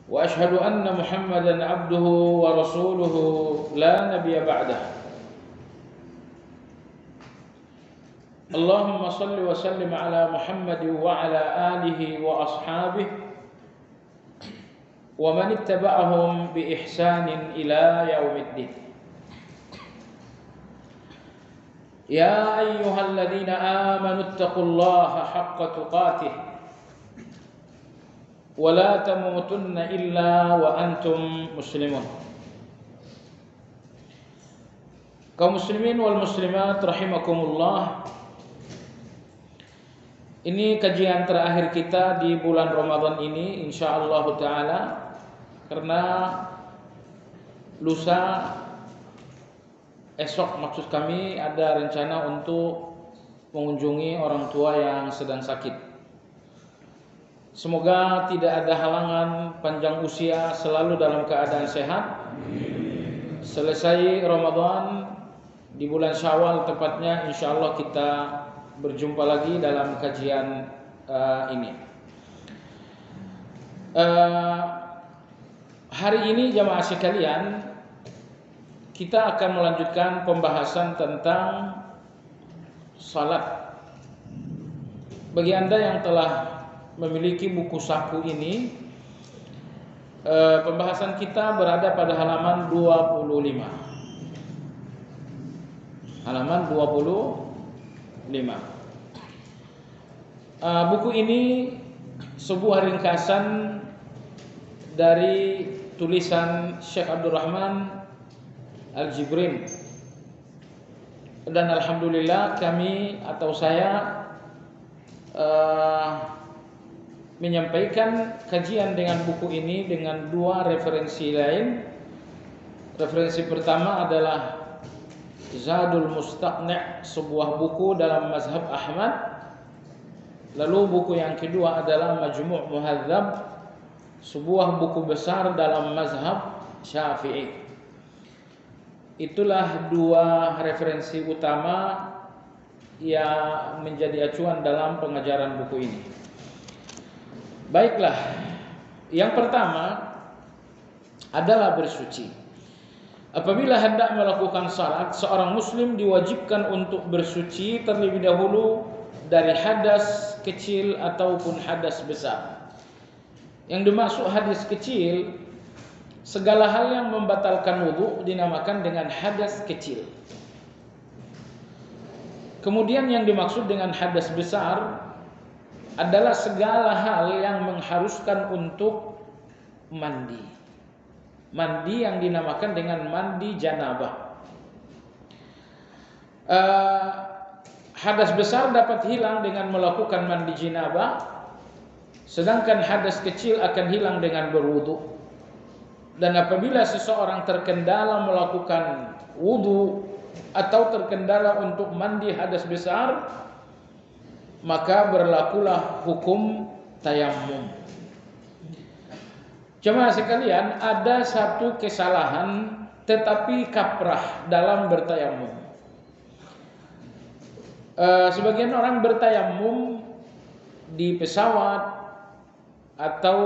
وأشهد أن محمدا عبده ورسوله لا نبي بعده. اللهم صل وسلم على محمد وعلى آله وأصحابه ومن اتبعهم بإحسان إلى يوم الدين. يا أيها الذين آمنوا اتقوا الله حق تقاته ولا تموتن إلا وأنتم مسلمون. Kaum muslimin wal muslimat rahimakumullah. Ini kajian terakhir kita di bulan Ramadan ini insyaallah taala, karena lusa esok maksud kami ada rencana untuk mengunjungi orang tua yang sedang sakit. Semoga tidak ada halangan, panjang usia, selalu dalam keadaan sehat. Selesai Ramadan di bulan Syawal tepatnya, insyaallah kita berjumpa lagi dalam kajian ini. Hari ini jamaah sekalian, kita akan melanjutkan pembahasan tentang salat. Bagi Anda yang telah memiliki buku saku ini, pembahasan kita berada pada halaman 25. Halaman 25. Buku ini sebuah ringkasan dari tulisan Syekh Abdul Rahman Al-Jibrin, dan alhamdulillah kami atau saya menyampaikan kajian dengan buku ini dengan dua referensi lain. Referensi pertama adalah Zadul Mustaqni', sebuah buku dalam mazhab Ahmad. Lalu buku yang kedua adalah Majmu' Muhadzab, sebuah buku besar dalam mazhab Syafi'i. Itulah dua referensi utama yang menjadi acuan dalam pengajaran buku ini. Baiklah, yang pertama adalah bersuci. Apabila hendak melakukan salat, seorang muslim diwajibkan untuk bersuci terlebih dahulu dari hadas kecil ataupun hadas besar. Yang dimaksud hadas kecil, segala hal yang membatalkan wudu dinamakan dengan hadas kecil. Kemudian yang dimaksud dengan hadas besar adalah segala hal yang mengharuskan untuk mandi. Mandi yang dinamakan dengan mandi janabah. Hadas besar dapat hilang dengan melakukan mandi janabah, sedangkan hadas kecil akan hilang dengan berwudu. Dan apabila seseorang terkendala melakukan wudu atau terkendala untuk mandi hadas besar, maka berlakulah hukum tayammum. Jemaah sekalian, ada satu kesalahan tetapi kaprah dalam bertayamum. Sebagian orang bertayamum di pesawat atau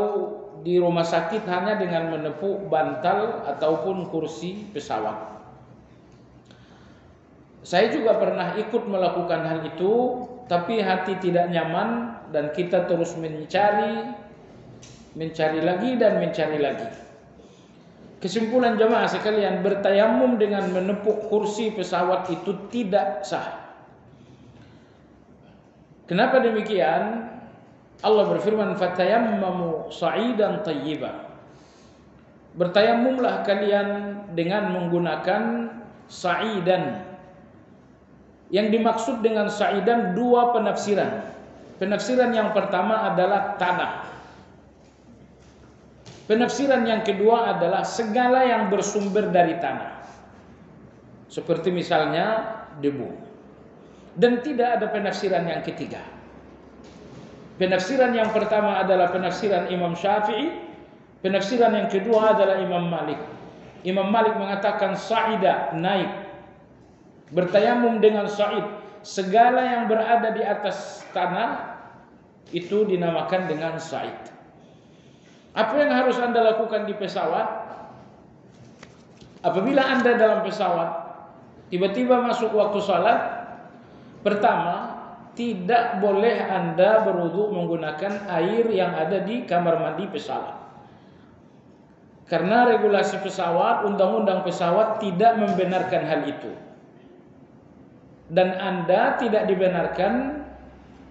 di rumah sakit hanya dengan menepuk bantal ataupun kursi pesawat. Saya juga pernah ikut melakukan hal itu, tapi hati tidak nyaman dan kita terus mencari lagi dan mencari lagi. Kesimpulan jemaah sekalian, bertayamum dengan menepuk kursi pesawat itu tidak sah. Kenapa demikian? Allah berfirman, "Fatayammamu sa'idan thayyiba." Bertayamumlah kalian dengan menggunakan sa'idan. Yang dimaksud dengan sa'idan dua penafsiran. Penafsiran yang pertama adalah tanah. Penafsiran yang kedua adalah segala yang bersumber dari tanah, seperti misalnya debu. Dan tidak ada penafsiran yang ketiga. Penafsiran yang pertama adalah penafsiran Imam Syafi'i. Penafsiran yang kedua adalah Imam Malik. Imam Malik mengatakan sa'ida, naik. Bertayamum dengan sa'id, segala yang berada di atas tanah itu dinamakan dengan sa'id. Apa yang harus Anda lakukan di pesawat? Apabila Anda dalam pesawat tiba-tiba masuk waktu salat, pertama, tidak boleh Anda berwudu menggunakan air yang ada di kamar mandi pesawat. Karena regulasi pesawat, undang-undang pesawat tidak membenarkan hal itu. Dan Anda tidak dibenarkan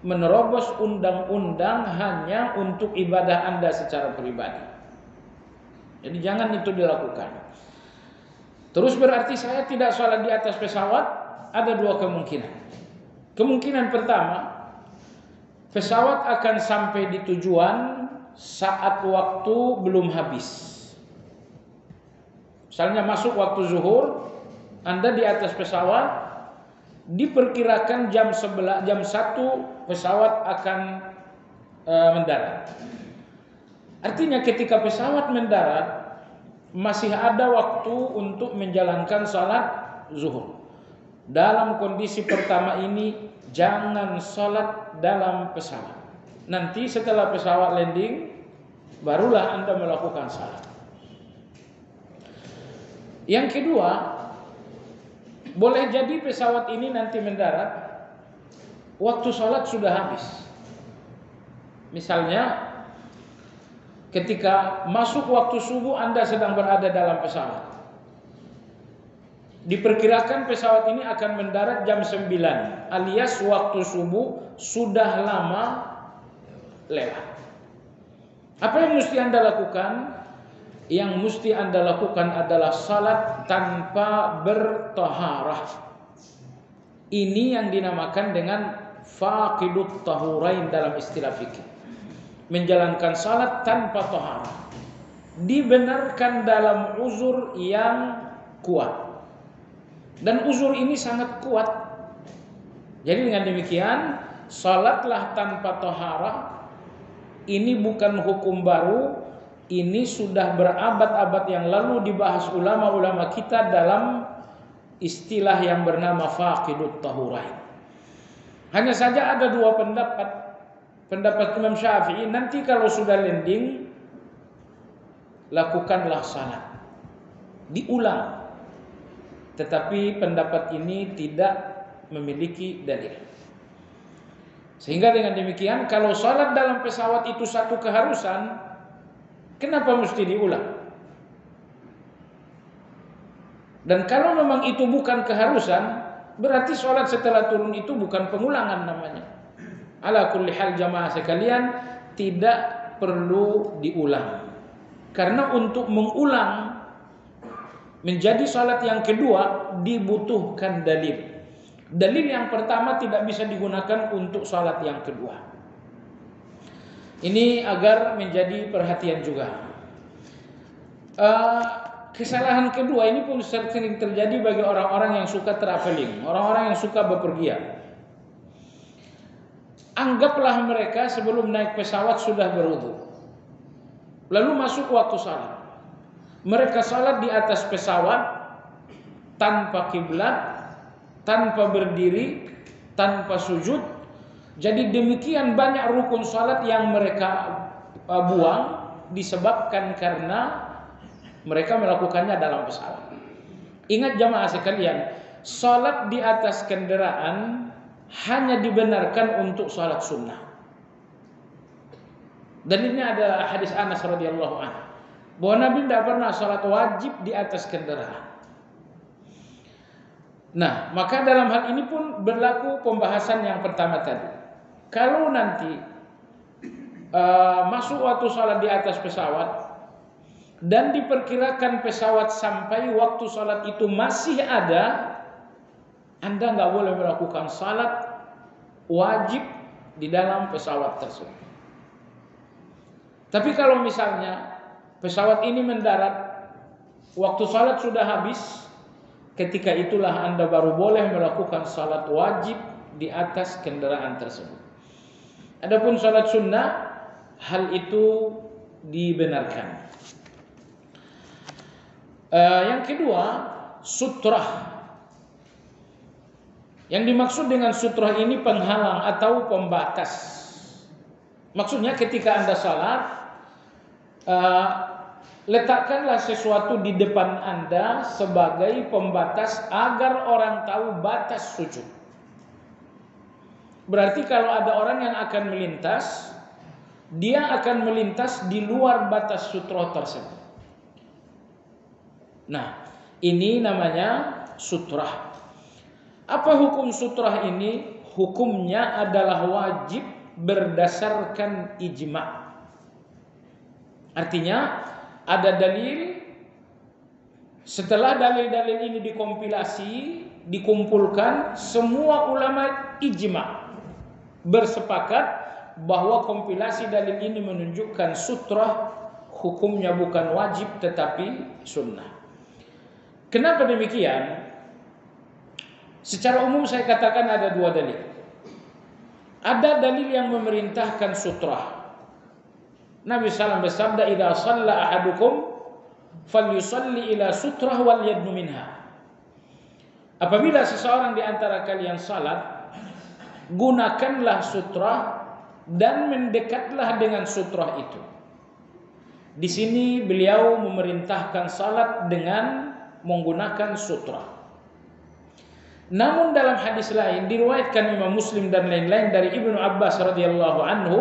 menerobos undang-undang hanya untuk ibadah Anda secara pribadi. Jadi jangan itu dilakukan. Terus berarti saya tidak sholat di atas pesawat? Ada dua kemungkinan. Kemungkinan pertama, pesawat akan sampai di tujuan saat waktu belum habis. Misalnya masuk waktu zuhur, Anda di atas pesawat, diperkirakan jam 1 pesawat akan mendarat. Artinya ketika pesawat mendarat, masih ada waktu untuk menjalankan salat zuhur. Dalam kondisi pertama ini, jangan salat dalam pesawat. Nanti setelah pesawat landing, barulah Anda melakukan salat. Yang kedua, boleh jadi pesawat ini nanti mendarat, waktu sholat sudah habis. Misalnya, ketika masuk waktu subuh Anda sedang berada dalam pesawat. Diperkirakan pesawat ini akan mendarat jam 9, alias waktu subuh sudah lama lewat. Apa yang mesti Anda lakukan? Yang mesti Anda lakukan adalah salat tanpa bertaharah. Ini yang dinamakan dengan faqidut tahurain dalam istilah fikih. Menjalankan salat tanpa taharah. Dibenarkan dalam uzur yang kuat. Dan uzur ini sangat kuat. Jadi dengan demikian, salatlah tanpa taharah. Ini bukan hukum baru. Ini sudah berabad-abad yang lalu dibahas ulama-ulama kita dalam istilah yang bernama faqidut tahurain. Hanya saja ada dua pendapat. Pendapat Imam Syafi'i, nanti kalau sudah landing, lakukanlah salat. Diulang. Tetapi pendapat ini tidak memiliki dalil. Sehingga dengan demikian, kalau salat dalam pesawat itu satu keharusan, kenapa mesti diulang? Dan kalau memang itu bukan keharusan, berarti sholat setelah turun itu bukan pengulangan namanya. Ala kulli hal jamaah sekalian, tidak perlu diulang. Karena untuk mengulang menjadi sholat yang kedua dibutuhkan dalil. Dalil yang pertama tidak bisa digunakan untuk sholat yang kedua. Ini agar menjadi perhatian juga. Kesalahan kedua ini pun sering terjadi bagi orang-orang yang suka traveling, orang-orang yang suka bepergian. Anggaplah mereka sebelum naik pesawat sudah berwudu, lalu masuk waktu salat. Mereka salat di atas pesawat tanpa kiblat, tanpa berdiri, tanpa sujud. Jadi demikian banyak rukun salat yang mereka buang disebabkan karena mereka melakukannya dalam pesawat. Ingat jamaah sekalian, salat di atas kendaraan hanya dibenarkan untuk salat sunnah. Dalilnya adalah hadis Anas radhiyallahu anhu bahwa Nabi tidak pernah salat wajib di atas kendaraan. Nah, maka dalam hal ini pun berlaku pembahasan yang pertama tadi. Kalau nanti masuk waktu salat di atas pesawat dan diperkirakan pesawat sampai waktu salat itu masih ada, Anda nggak boleh melakukan salat wajib di dalam pesawat tersebut. Tapi kalau misalnya pesawat ini mendarat, waktu salat sudah habis, ketika itulah Anda baru boleh melakukan salat wajib di atas kendaraan tersebut. Adapun salat sunnah, hal itu dibenarkan. Yang kedua, sutrah. Yang dimaksud dengan sutrah ini penghalang atau pembatas. Maksudnya ketika Anda salat, Letakkanlah sesuatu di depan Anda sebagai pembatas agar orang tahu batas sujud. Berarti kalau ada orang yang akan melintas, dia akan melintas di luar batas sutra tersebut. Nah, ini namanya sutrah. Apa hukum sutrah ini? Hukumnya adalah wajib berdasarkan ijma'. Artinya ada dalil, setelah dalil-dalil ini dikompilasi, dikumpulkan, semua ulama ijma' bersepakat bahwa kompilasi dalil ini menunjukkan sutrah hukumnya bukan wajib tetapi sunnah. Kenapa demikian? Secara umum saya katakan ada dua dalil. Ada dalil yang memerintahkan sutrah. Nabi SAW bersabda, "Idza shalla ahadukum falyusalli ila sutrah wal yadnu minha." Apabila seseorang di antara kalian salat, gunakanlah sutrah dan mendekatlah dengan sutrah itu. Di sini beliau memerintahkan salat dengan menggunakan sutrah. Namun dalam hadis lain diriwayatkan Imam Muslim dan lain-lain dari Ibnu Abbas radhiyallahu anhu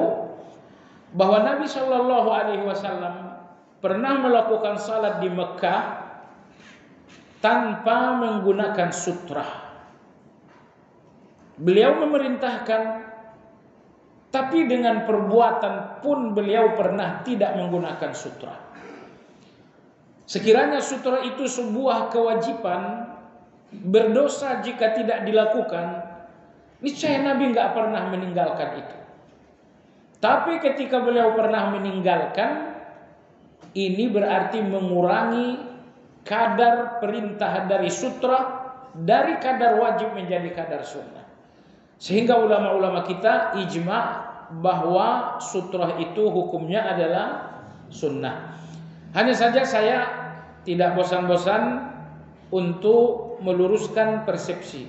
bahwa Nabi Shallallahu alaihi wasallam pernah melakukan salat di Mekah tanpa menggunakan sutrah. Beliau memerintahkan, tapi dengan perbuatan pun beliau pernah tidak menggunakan sutrah. Sekiranya sutrah itu sebuah kewajiban, berdosa jika tidak dilakukan, niscaya Nabi nggak pernah meninggalkan itu. Tapi ketika beliau pernah meninggalkan, ini berarti mengurangi kadar perintah dari sutrah dari kadar wajib menjadi kadar sunnah. Sehingga ulama-ulama kita ijma' bahwa sutrah itu hukumnya adalah sunnah. Hanya saja saya tidak bosan-bosan untuk meluruskan persepsi.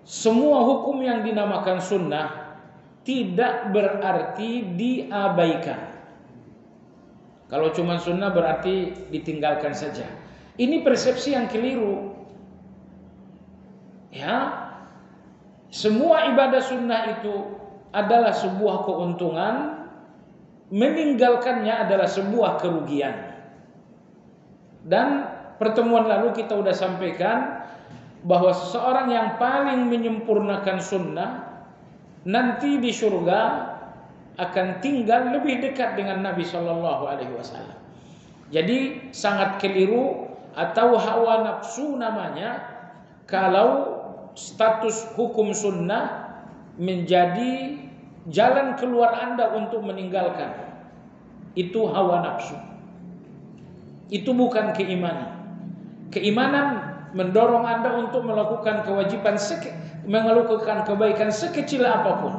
Semua hukum yang dinamakan sunnah tidak berarti diabaikan. Kalau cuma sunnah berarti ditinggalkan saja. Ini persepsi yang keliru. Ya, semua ibadah sunnah itu adalah sebuah keuntungan, meninggalkannya adalah sebuah kerugian. Dan pertemuan lalu kita sudah sampaikan bahwa seseorang yang paling menyempurnakan sunnah nanti di surga akan tinggal lebih dekat dengan Nabi Shallallahu alaihi wasallam. Jadi sangat keliru atau hawa nafsu namanya kalau status hukum sunnah menjadi jalan keluar Anda untuk meninggalkan. Itu hawa nafsu. Itu bukan keimanan. Keimanan mendorong Anda untuk melakukan kewajiban, melakukan kebaikan sekecil apapun.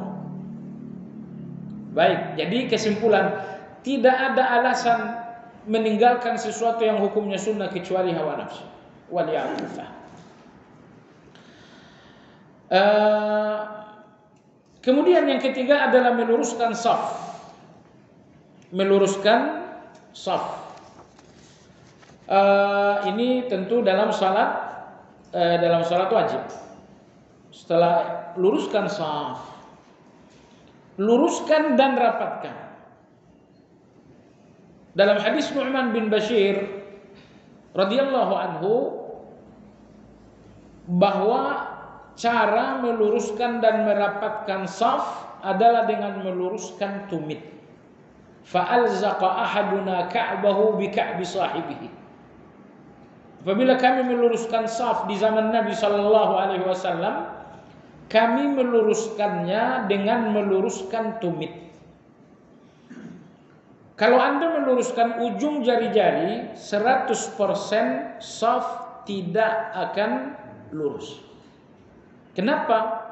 Baik, jadi kesimpulan, tidak ada alasan meninggalkan sesuatu yang hukumnya sunnah kecuali hawa nafsu. Waliyahulillah. Kemudian yang ketiga adalah meluruskan shaf. Meluruskan shaf. Ini tentu dalam salat wajib. Setelah luruskan shaf, luruskan dan rapatkan. Dalam hadis Nu'man bin Bashir radhiyallahu anhu bahwa cara meluruskan dan merapatkan shaf adalah dengan meluruskan tumit. Fa'alzaqa ahaduna ka'bahu bi ka'bi sahibihi. Apabila kami meluruskan shaf di zaman Nabi sallallahu alaihi wasallam, kami meluruskannya dengan meluruskan tumit. Kalau Anda meluruskan ujung jari-jari, 100% shaf tidak akan lurus. Kenapa?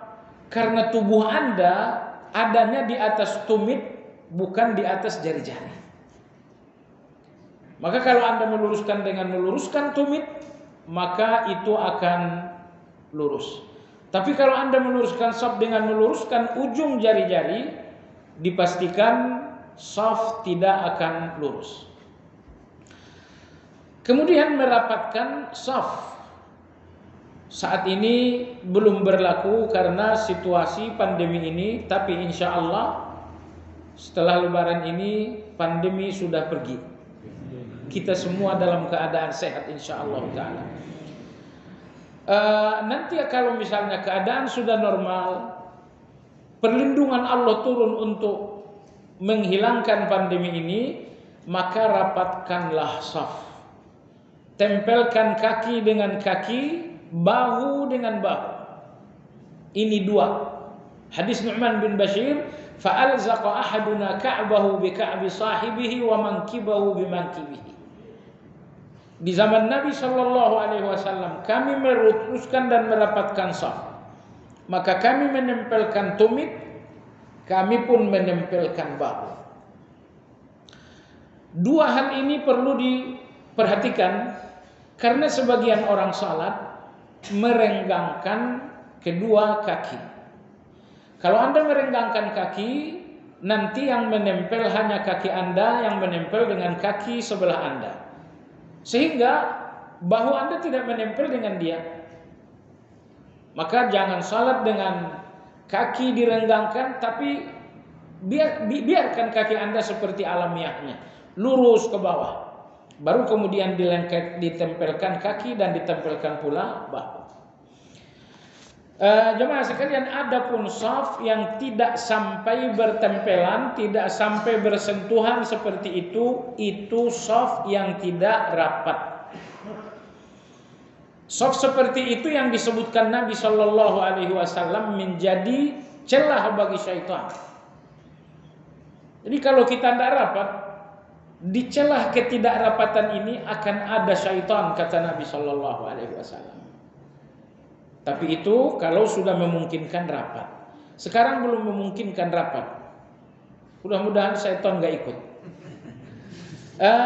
Karena tubuh Anda adanya di atas tumit, bukan di atas jari-jari. Maka kalau Anda meluruskan dengan meluruskan tumit, maka itu akan lurus. Tapi kalau Anda meluruskan shaf dengan meluruskan ujung jari-jari, dipastikan shaf tidak akan lurus. Kemudian merapatkan shaf. Saat ini belum berlaku karena situasi pandemi ini, tapi insya Allah setelah Lebaran ini pandemi sudah pergi. Kita semua dalam keadaan sehat insya Allah ta'ala. Nanti kalau misalnya keadaan sudah normal, perlindungan Allah turun untuk menghilangkan pandemi ini, maka rapatkanlah shaf. Tempelkan kaki dengan kaki, bahu dengan bahu. Ini dua. Hadis Nu'man bin Bashir, fa'alzaqa ahaduna ka'bahu bi ka'bi sahibihi wa mankibahu bi mankibihi. Di zaman Nabi sallallahu alaihi wasallam kami meluruskan dan merapatkan shaf. Maka kami menempelkan tumit, kami pun menempelkan bahu. Dua hal ini perlu diperhatikan karena sebagian orang salat merenggangkan kedua kaki. Kalau Anda merenggangkan kaki, nanti yang menempel hanya kaki Anda yang menempel dengan kaki sebelah Anda. Sehingga bahu Anda tidak menempel dengan dia. Maka jangan salat dengan kaki direnggangkan, tapi biarkan kaki Anda seperti alamiahnya, lurus ke bawah. Baru kemudian ditempelkan kaki dan ditempelkan pula bahu. Jemaah sekalian, adapun shaf yang tidak sampai bertempelan, tidak sampai bersentuhan seperti itu shaf yang tidak rapat. Shaf seperti itu yang disebutkan Nabi Shallallahu Alaihi Wasallam menjadi celah bagi syaitan. Jadi kalau kita tidak rapat, di celah ketidakrapatan ini akan ada syaitan, kata Nabi Shallallahu Alaihi Wasallam. Tapi itu kalau sudah memungkinkan rapat. Sekarang belum memungkinkan rapat. Mudah-mudahan syaitan nggak ikut.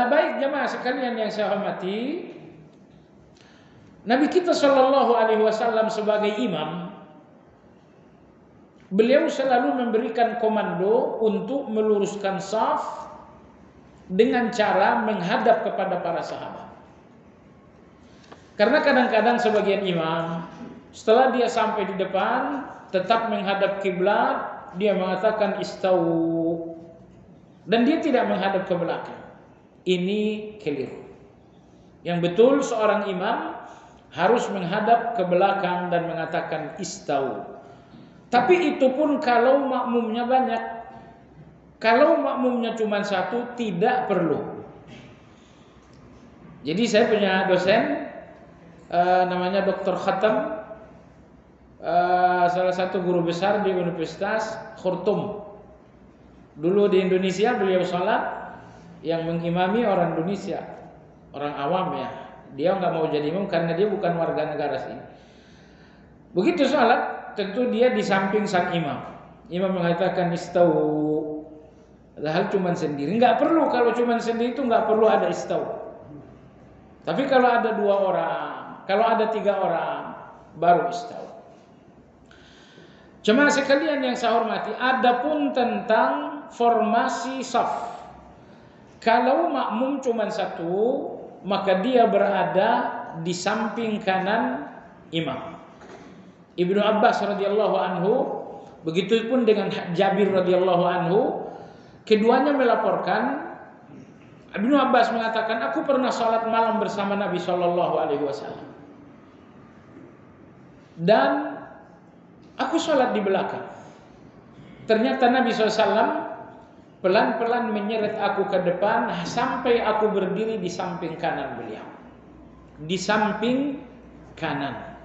Baik jemaah sekalian yang saya hormati, Nabi kita Shallallahu Alaihi Wasallam sebagai imam, beliau selalu memberikan komando untuk meluruskan shaf dengan cara menghadap kepada para sahabat. Karena kadang-kadang sebagian imam setelah dia sampai di depan tetap menghadap kiblat, dia mengatakan istawu dan dia tidak menghadap ke belakang. Ini keliru. Yang betul seorang imam harus menghadap ke belakang dan mengatakan istawu. Tapi itu pun kalau makmumnya banyak. Kalau makmumnya cuma satu, tidak perlu. Jadi saya punya dosen namanya Dr. Khatam, salah satu guru besar di Universitas Khurtum. Dulu di Indonesia beliau sholat, yang mengimami orang Indonesia, orang awam ya. Dia nggak mau jadi imam karena dia bukan warga negara sini. Begitu sholat, tentu dia di samping sang imam. Imam mengatakan istawu. Padahal cuma sendiri, nggak perlu. Kalau cuma sendiri itu nggak perlu ada istawu. Tapi kalau ada 2 orang, kalau ada 3 orang, baru istawu. Jemaah sekalian yang saya hormati, adapun tentang formasi shaf, kalau makmum cuma satu, maka dia berada di samping kanan imam. Ibnu Abbas radhiyallahu anhu, begitupun dengan Jabir radhiyallahu anhu, keduanya melaporkan, Ibnu Abbas mengatakan, aku pernah sholat malam bersama Nabi Shallallahu Alaihi Wasallam dan aku sholat di belakang. Ternyata Nabi SAW pelan-pelan menyeret aku ke depan sampai aku berdiri di samping kanan beliau. Di samping kanan.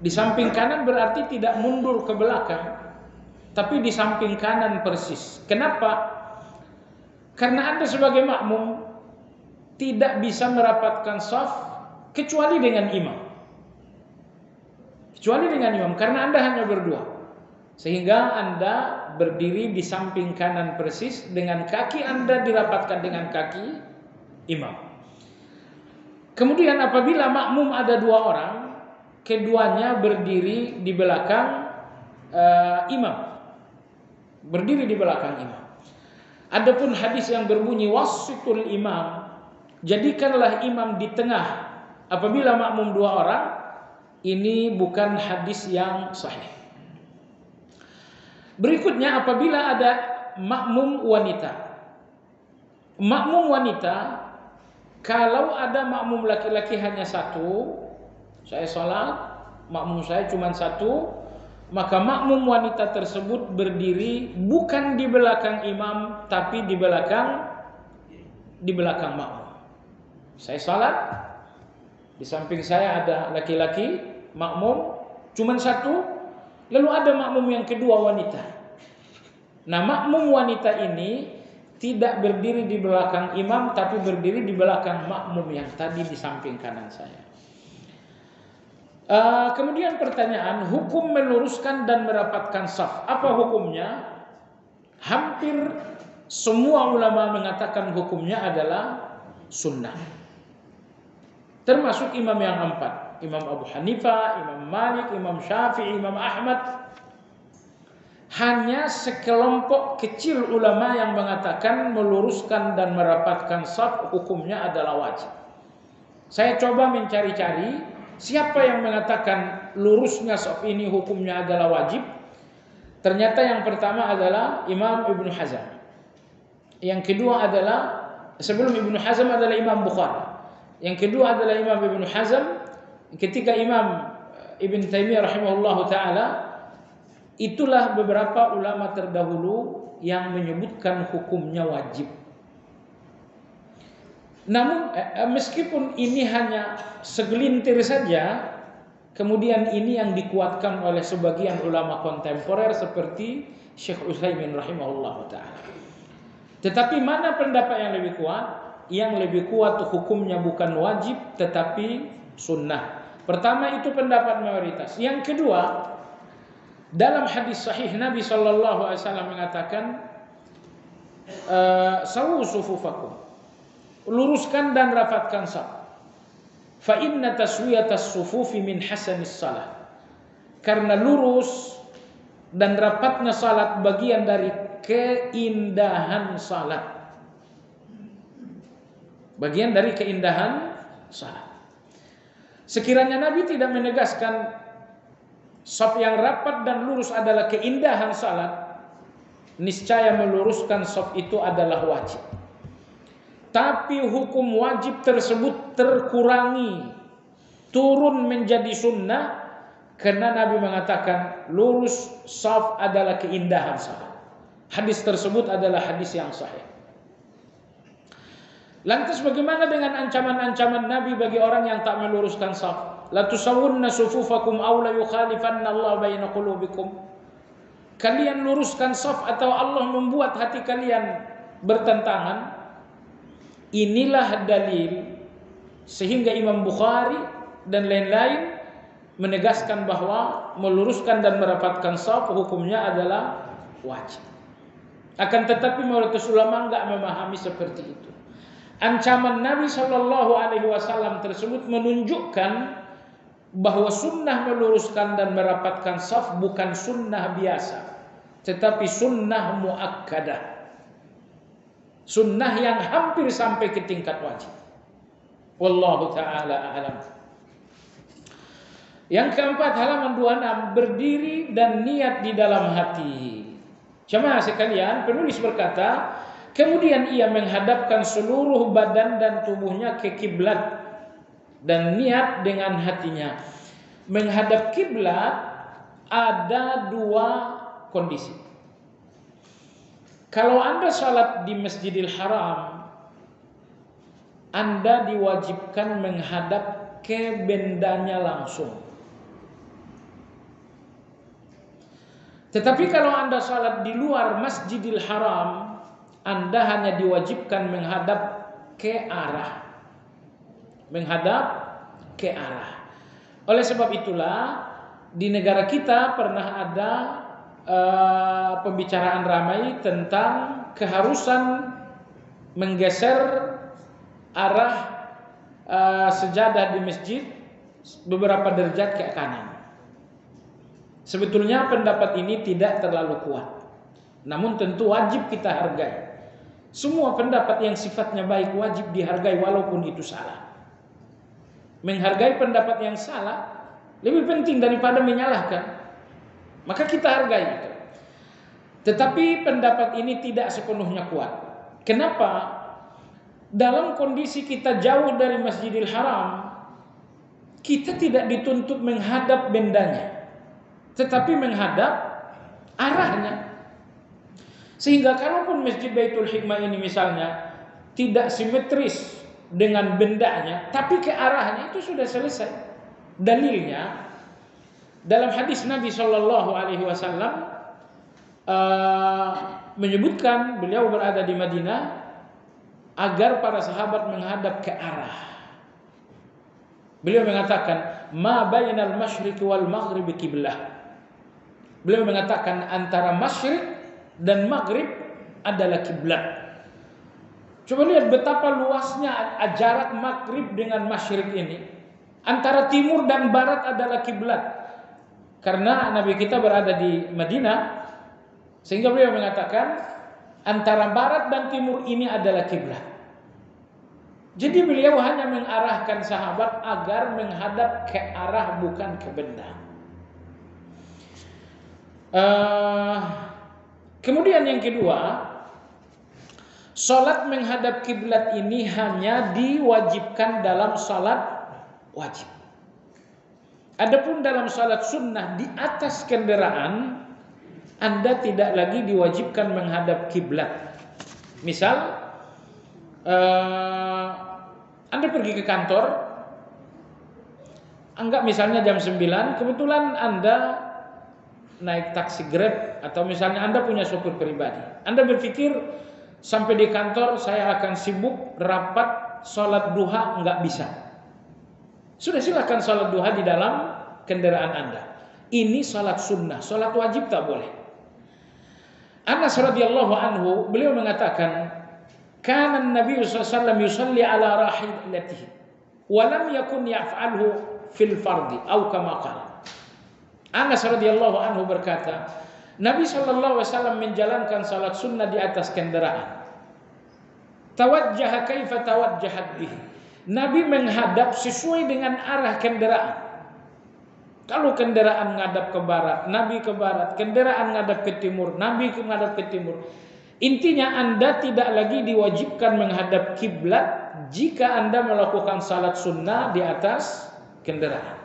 Di samping kanan berarti tidak mundur ke belakang, tapi di samping kanan persis. Kenapa? Karena Anda sebagai makmum tidak bisa merapatkan shaf kecuali dengan imam. Kecuali dengan imam, karena Anda hanya berdua. Sehingga Anda berdiri di samping kanan persis, dengan kaki Anda dirapatkan dengan kaki imam. Kemudian apabila makmum ada 2 orang, keduanya berdiri di belakang imam. Berdiri di belakang imam. Adapun hadis yang berbunyi wasitul imam, jadikanlah imam di tengah apabila makmum 2 orang, ini bukan hadis yang sahih. Berikutnya apabila ada makmum wanita. Makmum wanita, kalau ada makmum laki-laki hanya 1, saya sholat, makmum saya cuma 1, maka makmum wanita tersebut berdiri bukan di belakang imam, tapi di belakang makmum. Saya sholat, di samping saya ada laki-laki makmum cuma 1, lalu ada makmum yang kedua wanita. Nah, makmum wanita ini tidak berdiri di belakang imam, tapi berdiri di belakang makmum yang tadi di samping kanan saya. Kemudian pertanyaan, hukum meluruskan dan merapatkan saf, apa hukumnya? Hampir semua ulama mengatakan hukumnya adalah sunnah. Termasuk imam yang 4, Imam Abu Hanifah, Imam Malik, Imam Syafi'i, Imam Ahmad. Hanya sekelompok kecil ulama yang mengatakan meluruskan dan merapatkan saf hukumnya adalah wajib. Saya coba mencari-cari siapa yang mengatakan lurusnya saf ini hukumnya adalah wajib. Ternyata yang pertama adalah Imam Ibnu Hazm. Yang kedua adalah, sebelum Ibnu Hazm adalah Imam Bukhari. Yang kedua adalah Imam Ibnu Hazm. Ketika Imam Ibn Taimiyah rahimahullahu taala, itulah beberapa ulama terdahulu yang menyebutkan hukumnya wajib. Namun meskipun ini hanya segelintir saja, kemudian ini yang dikuatkan oleh sebagian ulama kontemporer seperti Syekh Utsaimin rahimahullahu taala. Tetapi mana pendapat yang lebih kuat? Yang lebih kuat hukumnya bukan wajib tetapi sunnah. Pertama itu pendapat mayoritas. Yang kedua, dalam hadis sahih Nabi sallallahu alaihi wasallam mengatakan sawu sufufakum, luruskan dan rapatkan saf. Fa inna taswiyatas sufufi min hasanis salah. Karena lurus dan rapatnya salat bagian dari keindahan salat. Bagian dari keindahan salat. Sekiranya Nabi tidak menegaskan saf yang rapat dan lurus adalah keindahan salat, niscaya meluruskan saf itu adalah wajib. Tapi hukum wajib tersebut terkurangi, turun menjadi sunnah, karena Nabi mengatakan lurus saf adalah keindahan salat. Hadis tersebut adalah hadis yang sahih. Lantas bagaimana dengan ancaman-ancaman Nabi bagi orang yang tak meluruskan saf? La tusawwunna sufufakum aw la yukhalifanna Allah baina qulubikum. Kalian luruskan saf atau Allah membuat hati kalian bertentangan. Inilah dalil sehingga Imam Bukhari dan lain-lain menegaskan bahwa meluruskan dan merapatkan saf hukumnya adalah wajib. Akan tetapi mayoritas ulama enggak memahami seperti itu. Ancaman Nabi Shallallahu Alaihi Wasallam tersebut menunjukkan bahwa sunnah meluruskan dan merapatkan saf bukan sunnah biasa, tetapi sunnah muakkadah, sunnah yang hampir sampai ke tingkat wajib. Wallahu taala a'lam. Yang keempat, halaman 26, berdiri dan niat di dalam hati. Jemaah sekalian, penulis berkata, kemudian ia menghadapkan seluruh badan dan tubuhnya ke kiblat dan niat dengan hatinya. Menghadap kiblat ada 2 kondisi. Kalau Anda salat di Masjidil Haram, Anda diwajibkan menghadap ke bendanya langsung. Tetapi kalau Anda salat di luar Masjidil Haram, Anda hanya diwajibkan menghadap ke arah. Menghadap ke arah. Oleh sebab itulah di negara kita pernah ada pembicaraan ramai tentang keharusan menggeser arah sejadah di masjid beberapa derajat ke kanan. Sebetulnya pendapat ini tidak terlalu kuat, namun tentu wajib kita hargai. Semua pendapat yang sifatnya baik wajib dihargai walaupun itu salah. Menghargai pendapat yang salah lebih penting daripada menyalahkan. Maka kita hargai itu. Tetapi pendapat ini tidak sepenuhnya kuat. Kenapa? Dalam kondisi kita jauh dari Masjidil Haram, kita tidak dituntut menghadap bendanya, tetapi menghadap arahnya. Sehingga kalaupun Masjid Baitul Hikmah ini misalnya tidak simetris dengan bendanya, tapi ke arahnya, itu sudah selesai. Dalilnya dalam hadis Nabi Shallallahu Alaihi Wasallam menyebutkan beliau berada di Madinah agar para sahabat menghadap ke arah. Beliau mengatakan, ma bainal masyriq wal maghrib qiblah. Beliau mengatakan antara masyriq dan maghrib adalah kiblat. Coba lihat betapa luasnya jarak maghrib dengan masyriq ini. Antara timur dan barat adalah kiblat. Karena Nabi kita berada di Madinah, sehingga beliau mengatakan antara barat dan timur ini adalah kiblat. Jadi beliau hanya mengarahkan sahabat agar menghadap ke arah bukan ke benda. Kemudian yang kedua, salat menghadap kiblat ini hanya diwajibkan dalam salat wajib. Adapun dalam salat sunnah di atas kendaraan, Anda tidak lagi diwajibkan menghadap kiblat. Misal, Anda pergi ke kantor, anggap misalnya jam 9, kebetulan Anda naik taksi Grab, atau misalnya Anda punya sopir pribadi. Anda berpikir sampai di kantor saya akan sibuk rapat sholat duha, enggak bisa. Sudah, silakan sholat duha di dalam kendaraan Anda. Ini sholat sunnah, sholat wajib tak boleh. Anas radhiyallahu anhu beliau mengatakan, kana Nabi sallallahu alaihi wasallam yusalli ala rahilatihi wa lam yakun yaf'alhu fil fardi atau kama qala. Anas radhiyallahu anhu berkata, Nabi sallallahu alaihi wasallam menjalankan salat sunnah di atas kendaraan. Tawajjaha kaifa tawajjahat bihi. Nabi menghadap sesuai dengan arah kendaraan. Kalau kendaraan ngadap ke barat, Nabi ke barat. Kendaraan ngadap ke timur, Nabi ngadap ke timur. Intinya Anda tidak lagi diwajibkan menghadap kiblat jika Anda melakukan salat sunnah di atas kendaraan.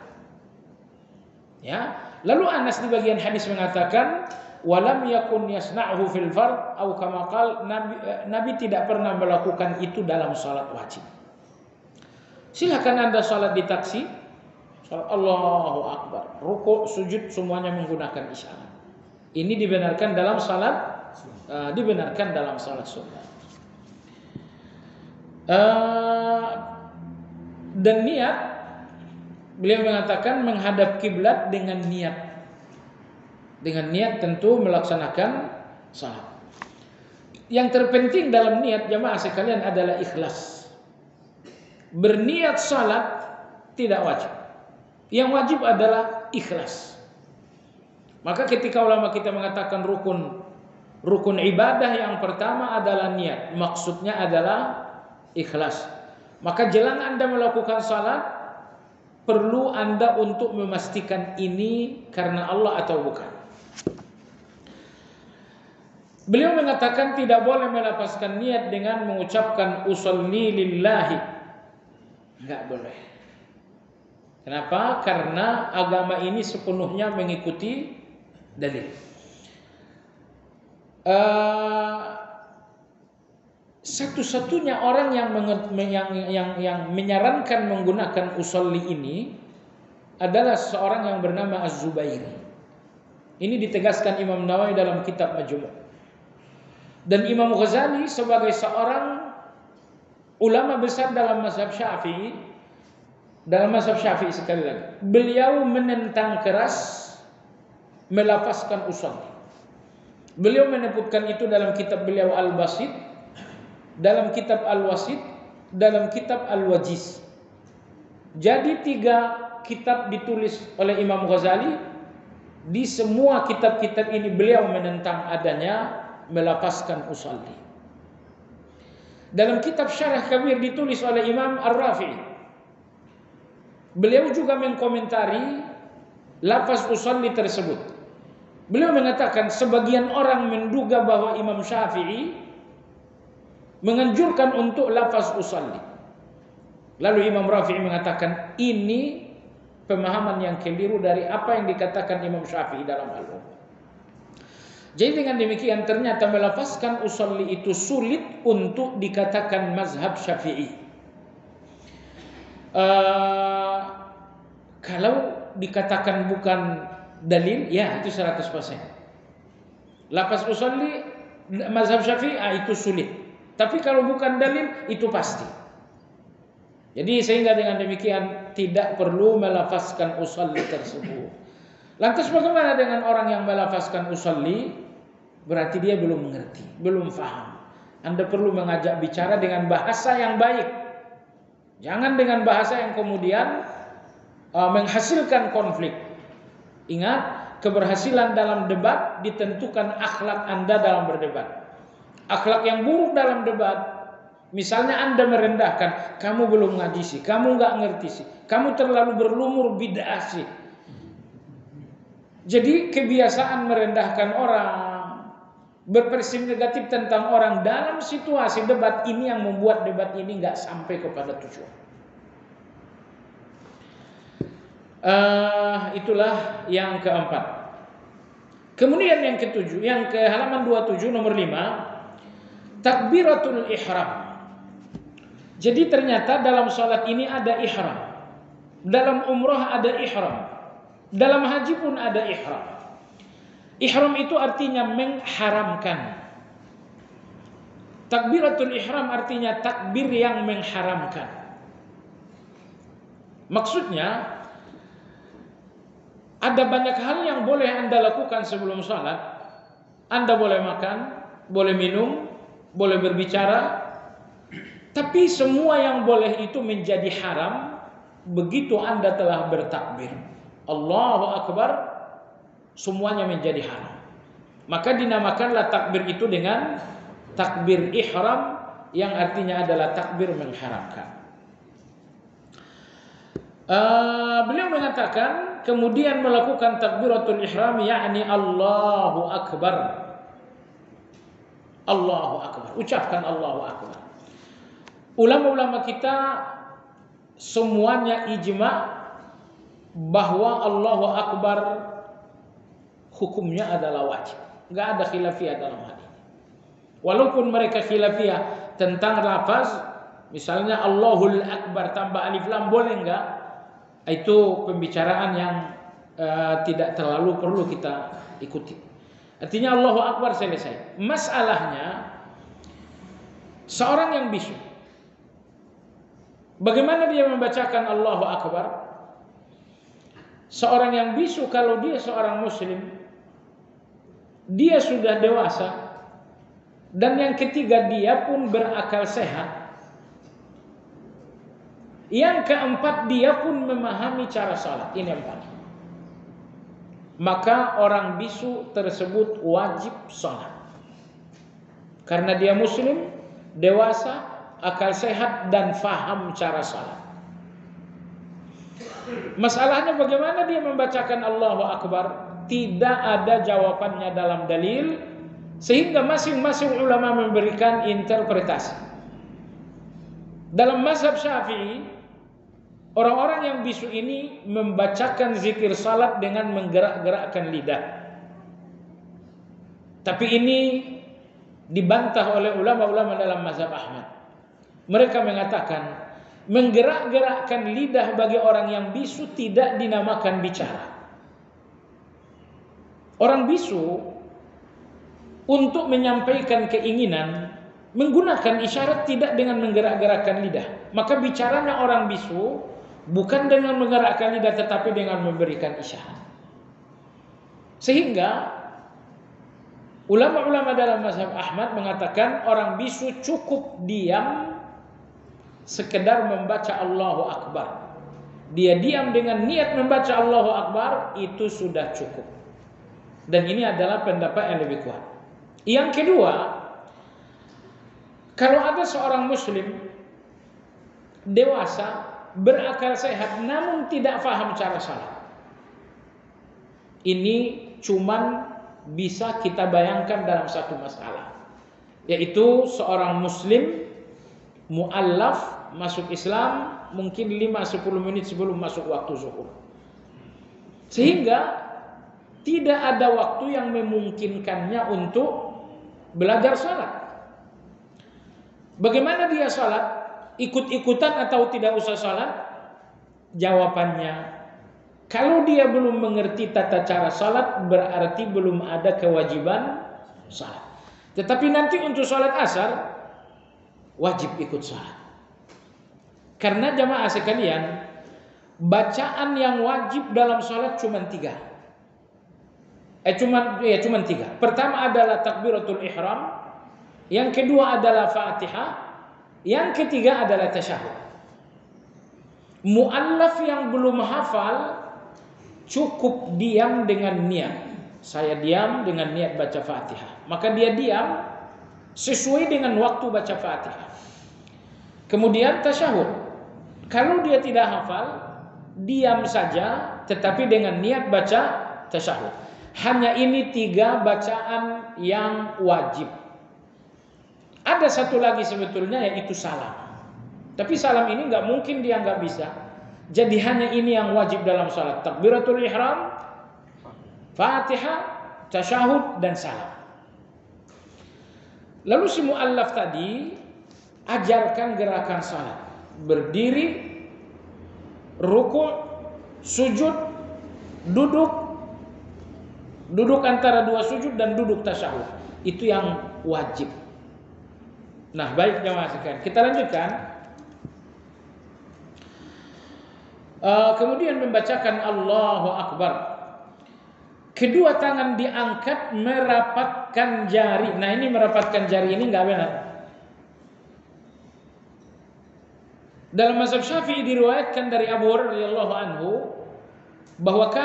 Ya. Lalu Anas di bagian hadis mengatakan, walam yakun yasna'hu fil fard atau kama qala, Nabi tidak pernah melakukan itu dalam salat wajib. Silakan Anda salat di taksi, salat Allahu Akbar, rukuk, sujud semuanya menggunakan isyarat. Ini dibenarkan dalam salat sunnah. Dan niat, beliau mengatakan menghadap kiblat dengan niat. Dengan niat tentu melaksanakan salat. Yang terpenting dalam niat jamaah sekalian adalah ikhlas. Berniat salat tidak wajib. Yang wajib adalah ikhlas. Maka ketika ulama kita mengatakan rukun ibadah yang pertama adalah niat, maksudnya adalah ikhlas. Maka jelang Anda melakukan salat, perlu Anda untuk memastikan ini karena Allah atau bukan. Beliau mengatakan tidak boleh melepaskan niat dengan mengucapkan usolli lillahi. Enggak boleh. Kenapa? Karena agama ini sepenuhnya mengikuti dalil. Satu-satunya orang yang menyarankan menggunakan usolli ini adalah seorang yang bernama Az-Zubairi. Ini ditegaskan Imam Nawawi dalam kitab Majmu'. Dan Imam Ghazali sebagai seorang ulama besar dalam mazhab Syafi'i, sekali lagi, beliau menentang keras melafazkan usolli. Beliau menyebutkan itu dalam kitab beliau Al-Basit, dalam kitab Al-Wasit, dalam kitab Al-Wajiz. Jadi 3 kitab ditulis oleh Imam Ghazali. Di semua kitab-kitab ini beliau menentang adanya melafazkan usolli. Dalam kitab Syarah Kabir ditulis oleh Imam Ar-Rafi'i. Beliau juga mengkomentari lafaz usalli tersebut. Beliau mengatakan sebagian orang menduga bahwa Imam Syafi'i menganjurkan untuk lafaz usalli. Lalu Imam Rafi'i mengatakan ini pemahaman yang keliru dari apa yang dikatakan Imam Syafi'i dalam Al-Umm. Jadi dengan demikian ternyata melafazkan usalli itu sulit untuk dikatakan mazhab Syafi'i. Kalau dikatakan bukan dalil, ya itu 100%. Lafaz usalli mazhab Syafi'i itu sulit. Tapi kalau bukan dalil itu pasti. Jadi sehingga dengan demikian tidak perlu melafazkan usalli tersebut. Lantas bagaimana dengan orang yang melafazkan usalli? Berarti dia belum mengerti, belum faham. Anda perlu mengajak bicara dengan bahasa yang baik. Jangan dengan bahasa yang kemudian menghasilkan konflik. Ingat, keberhasilan dalam debat ditentukan akhlak Anda dalam berdebat. Akhlak yang buruk dalam debat, misalnya Anda merendahkan, kamu belum ngaji sih, kamu nggak ngerti sih, kamu terlalu berlumur bid'ah sih. Jadi kebiasaan merendahkan orang, berpersepsi negatif tentang orang dalam situasi debat ini yang membuat debat ini nggak sampai kepada tujuan. Itulah yang keempat. Kemudian yang ketujuh, yang ke halaman 27 nomor 5, takbiratul ihram. Jadi ternyata dalam salat ini ada ihram, dalam umrah ada ihram, dalam haji pun ada ihram. Ihram itu artinya mengharamkan. Takbiratul ihram artinya takbir yang mengharamkan. Maksudnya ada banyak hal yang boleh Anda lakukan sebelum salat. Anda boleh makan, boleh minum, boleh berbicara, tapi semua yang boleh itu menjadi haram begitu Anda telah bertakbir. Allahu Akbar, semuanya menjadi haram. Maka dinamakanlah takbir itu dengan takbir ihram, yang artinya adalah takbir mengharamkan. Beliau mengatakan kemudian melakukan takbiratul ihram, yakni Allahu Akbar. Allahu Akbar, ucapkan Allahu Akbar. Ulama-ulama kita semuanya ijma bahwa Allahu Akbar hukumnya adalah wajib. Enggak ada khilafiyah dalam hal ini. Walaupun mereka khilafiyah tentang lafaz, misalnya Allahul Akbar tambah alif lam boleh enggak? Itu pembicaraan yang tidak terlalu perlu kita ikuti. Artinya Allahu Akbar selesai. Masalahnya seorang yang bisu, bagaimana dia membacakan Allahu Akbar? Seorang yang bisu kalau dia seorang muslim, dia sudah dewasa, dan yang ketiga dia pun berakal sehat, yang keempat dia pun memahami cara salat. Ini yang paling. Maka orang bisu tersebut wajib salat karena dia muslim, dewasa, akal sehat, dan faham cara salat. Masalahnya bagaimana dia membacakan Allahu Akbar? Tidak ada jawabannya dalam dalil, sehingga masing-masing ulama memberikan interpretasi. Dalam mazhab Syafi'i, orang-orang yang bisu ini membacakan zikir salat dengan menggerak-gerakkan lidah. Tapi ini dibantah oleh ulama-ulama dalam mazhab Ahmad. Mereka mengatakan menggerak-gerakkan lidah bagi orang yang bisu tidak dinamakan bicara. Orang bisu untuk menyampaikan keinginan menggunakan isyarat, tidak dengan menggerak-gerakkan lidah. Maka bicaranya orang bisu bukan dengan menggerakkan lidah, tetapi dengan memberikan isyarat. Sehingga ulama-ulama dalam mazhab Ahmad mengatakan orang bisu cukup diam sekedar membaca Allahu Akbar. Dia diam dengan niat membaca Allahu Akbar, itu sudah cukup. Dan ini adalah pendapat yang lebih kuat. Yang kedua, Kalau ada seorang muslim dewasa, berakal sehat, namun tidak faham cara salat, ini cuman bisa kita bayangkan dalam satu masalah, yaitu seorang muslim mu'allaf masuk Islam mungkin 5-10 menit sebelum masuk waktu zuhur, sehingga tidak ada waktu yang memungkinkannya untuk belajar salat. Bagaimana dia salat? Ikut-ikutan atau tidak usah salat? Jawabannya, kalau dia belum mengerti tata cara salat, berarti belum ada kewajiban salat. Tetapi nanti untuk salat asar wajib ikut salat. Karena jamaah sekalian, bacaan yang wajib dalam salat cuma 3. Cuma 3. Pertama adalah takbiratul ihram, yang kedua adalah Fatihah, yang ketiga adalah tasyahud. Mu'allaf yang belum hafal cukup diam dengan niat. Saya diam dengan niat baca Fatihah, maka dia diam sesuai dengan waktu baca Fatihah. Kemudian tasyahud, kalau dia tidak hafal, diam saja tetapi dengan niat baca tasyahud. Hanya ini 3 bacaan yang wajib. Ada satu lagi sebetulnya, yaitu salam. Tapi salam ini nggak mungkin dia nggak bisa. Jadi hanya ini yang wajib dalam salat: takbiratul ihram, Fatihah, tasyahud, dan salam. Lalu si mu'allaf tadi ajarkan gerakan salat: berdiri, ruku', sujud, duduk antara 2 sujud, dan duduk tasyahud. Itu yang wajib. Nah, baik jemaah sekalian, kita lanjutkan. Kemudian membacakan Allahu Akbar. Kedua tangan diangkat merapatkan jari. Nah, ini merapatkan jari ini nggak benar. Dalam mazhab Syafi'i diriwayatkan dari Abu Hurairah radhiyallahu anhu bahwa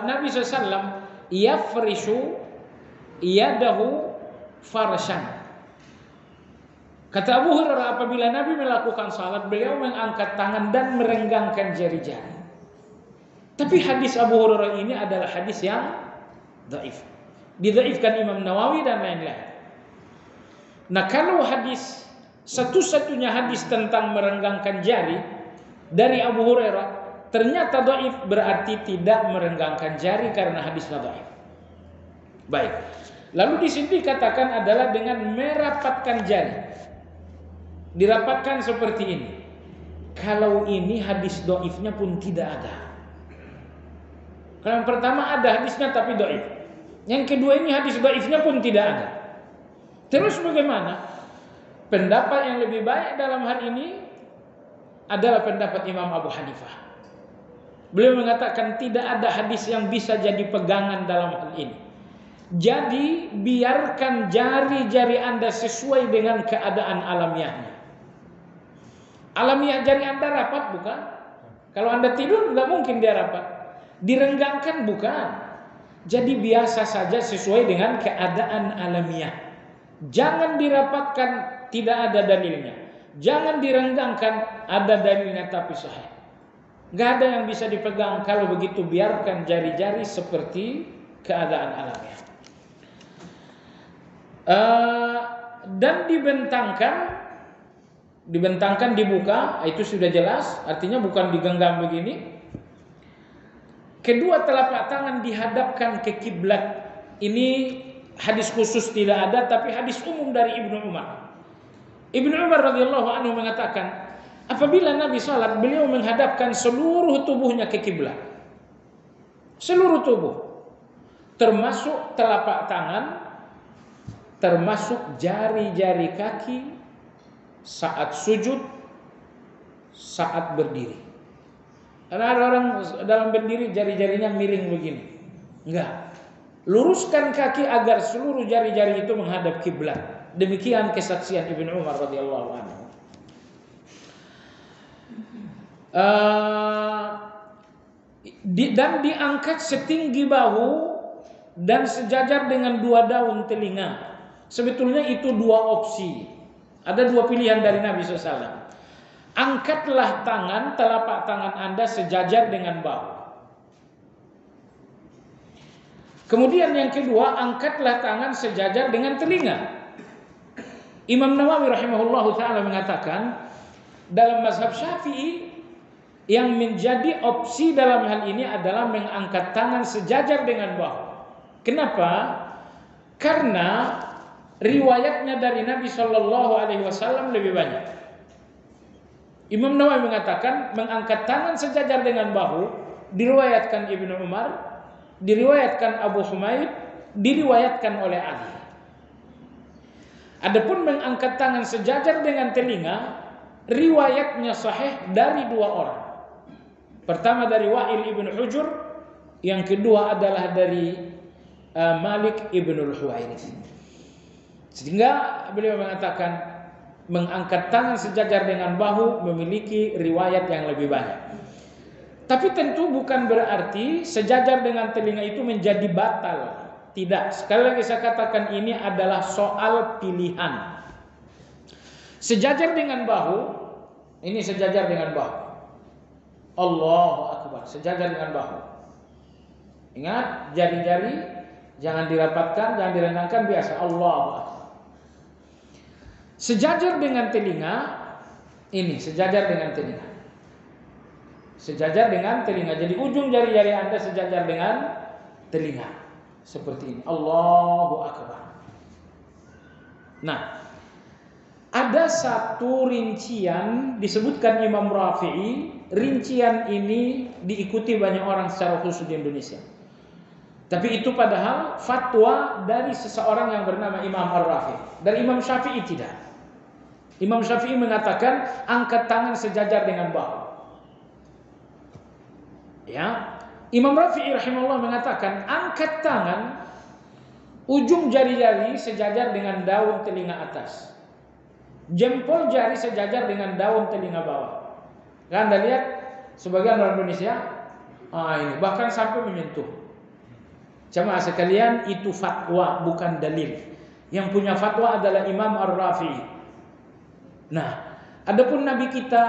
Nabi SAW yafrishu yadahu farshan. Kata Abu Hurairah, apabila Nabi melakukan salat, beliau mengangkat tangan dan merenggangkan jari-jari. Tapi hadis Abu Hurairah ini adalah hadis yang dhaif. Didhaifkan Imam Nawawi dan lain-lain. Nah, kalau hadis satu-satunya hadis tentang merenggangkan jari dari Abu Hurairah ternyata dhaif, berarti tidak merenggangkan jari karena hadisnya dhaif. Baik. Lalu di sini dikatakan adalah dengan merapatkan jari. Dirapatkan seperti ini. Kalau ini hadis dhaifnya pun tidak ada. Kalau yang pertama ada hadisnya tapi dhaif. Yang kedua ini hadis dhaifnya pun tidak ada. Terus bagaimana? Pendapat yang lebih baik dalam hal ini adalah pendapat Imam Abu Hanifah. Beliau mengatakan tidak ada hadis yang bisa jadi pegangan dalam hal ini. Jadi biarkan jari-jari Anda sesuai dengan keadaan alamiahnya. Alamiah jari Anda rapat bukan? Kalau Anda tidur nggak mungkin dia rapat. Direnggangkan bukan? Jadi biasa saja sesuai dengan keadaan alamiah. Jangan dirapatkan, tidak ada dalilnya. Jangan direnggangkan, ada dalilnya tapi sahih. Nggak ada yang bisa dipegang. Kalau begitu biarkan jari-jari seperti keadaan alamiah. Dan dibentangkan dibuka, itu sudah jelas, artinya bukan digenggam begini. Kedua telapak tangan dihadapkan ke kiblat. Ini hadis khusus tidak ada, tapi hadis umum dari Ibnu Umar. Ibnu Umar radhiyallahu anhu mengatakan, apabila Nabi salat, beliau menghadapkan seluruh tubuhnya ke kiblat. Seluruh tubuh, termasuk telapak tangan, termasuk jari-jari kaki saat sujud, saat berdiri. Karena ada orang dalam berdiri jari-jarinya miring begini. Enggak. Luruskan kaki agar seluruh jari-jari itu menghadap kiblat. Demikian kesaksian Ibnu Umar radhiyallahu anhu. Dan diangkat setinggi bahu dan sejajar dengan 2 daun telinga. Sebetulnya itu 2 opsi. Ada dua pilihan dari Nabi SAW. Angkatlah tangan, telapak tangan Anda sejajar dengan bahu. Kemudian yang kedua, angkatlah tangan sejajar dengan telinga. Imam Nawawi rahimahullahu ta'ala mengatakan, dalam mazhab Syafi'i, yang menjadi opsi dalam hal ini adalah mengangkat tangan sejajar dengan bahu. Kenapa? Karena riwayatnya dari Nabi Shallallahu Alaihi Wasallam lebih banyak. Imam Nawawi mengatakan mengangkat tangan sejajar dengan bahu diriwayatkan Ibnu Umar, diriwayatkan Abu Humaid, diriwayatkan oleh Ali. Adapun mengangkat tangan sejajar dengan telinga, riwayatnya sahih dari dua orang. Pertama dari Wa'il ibn Hujur, yang kedua adalah dari Malik ibn al-Huwairits. Sehingga beliau mengatakan mengangkat tangan sejajar dengan bahu memiliki riwayat yang lebih banyak. Tapi tentu bukan berarti sejajar dengan telinga itu menjadi batal. Tidak. Sekali lagi saya katakan ini adalah soal pilihan. Sejajar dengan bahu, ini sejajar dengan bahu. Allahu Akbar, sejajar dengan bahu. Ingat, jari-jari jangan dirapatkan, jangan direngangkan, biasa Allahu Akbar. Sejajar dengan telinga, ini sejajar dengan telinga. Sejajar dengan telinga. Jadi ujung jari-jari Anda sejajar dengan telinga. Seperti ini. Allahu Akbar. Nah, ada satu rincian disebutkan Imam Rafi'i. Rincian ini diikuti banyak orang secara khusus di Indonesia. Tapi itu padahal fatwa dari seseorang yang bernama Imam Ar-Rafi'i. Dari Imam Syafi'i tidak. Imam Syafi'i mengatakan angkat tangan sejajar dengan bahu. Ya, Imam Rafi'i rahimahullah mengatakan angkat tangan ujung jari-jari sejajar dengan daun telinga atas. Jempol jari sejajar dengan daun telinga bawah. Kan Anda lihat sebagian orang Indonesia, ini bahkan sampai menyentuh. Jamaah sekalian, itu fatwa bukan dalil. Yang punya fatwa adalah Imam Ar-Rafi'i. Nah, adapun Nabi kita,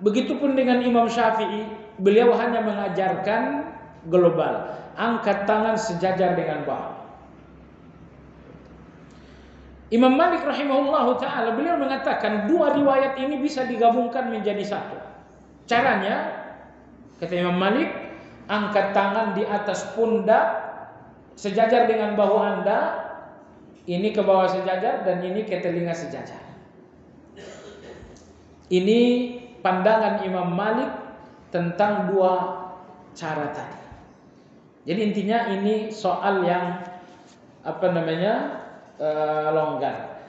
begitupun dengan Imam Syafi'i, beliau hanya mengajarkan global, angkat tangan sejajar dengan bahu. Imam Malik rahimahullahu ta'ala, beliau mengatakan dua riwayat ini bisa digabungkan menjadi satu. Caranya, kata Imam Malik, angkat tangan di atas pundak sejajar dengan bahu Anda, ini ke bawah sejajar dan ini ke telinga sejajar. Ini pandangan Imam Malik tentang dua cara tadi. Jadi intinya ini soal yang longgar.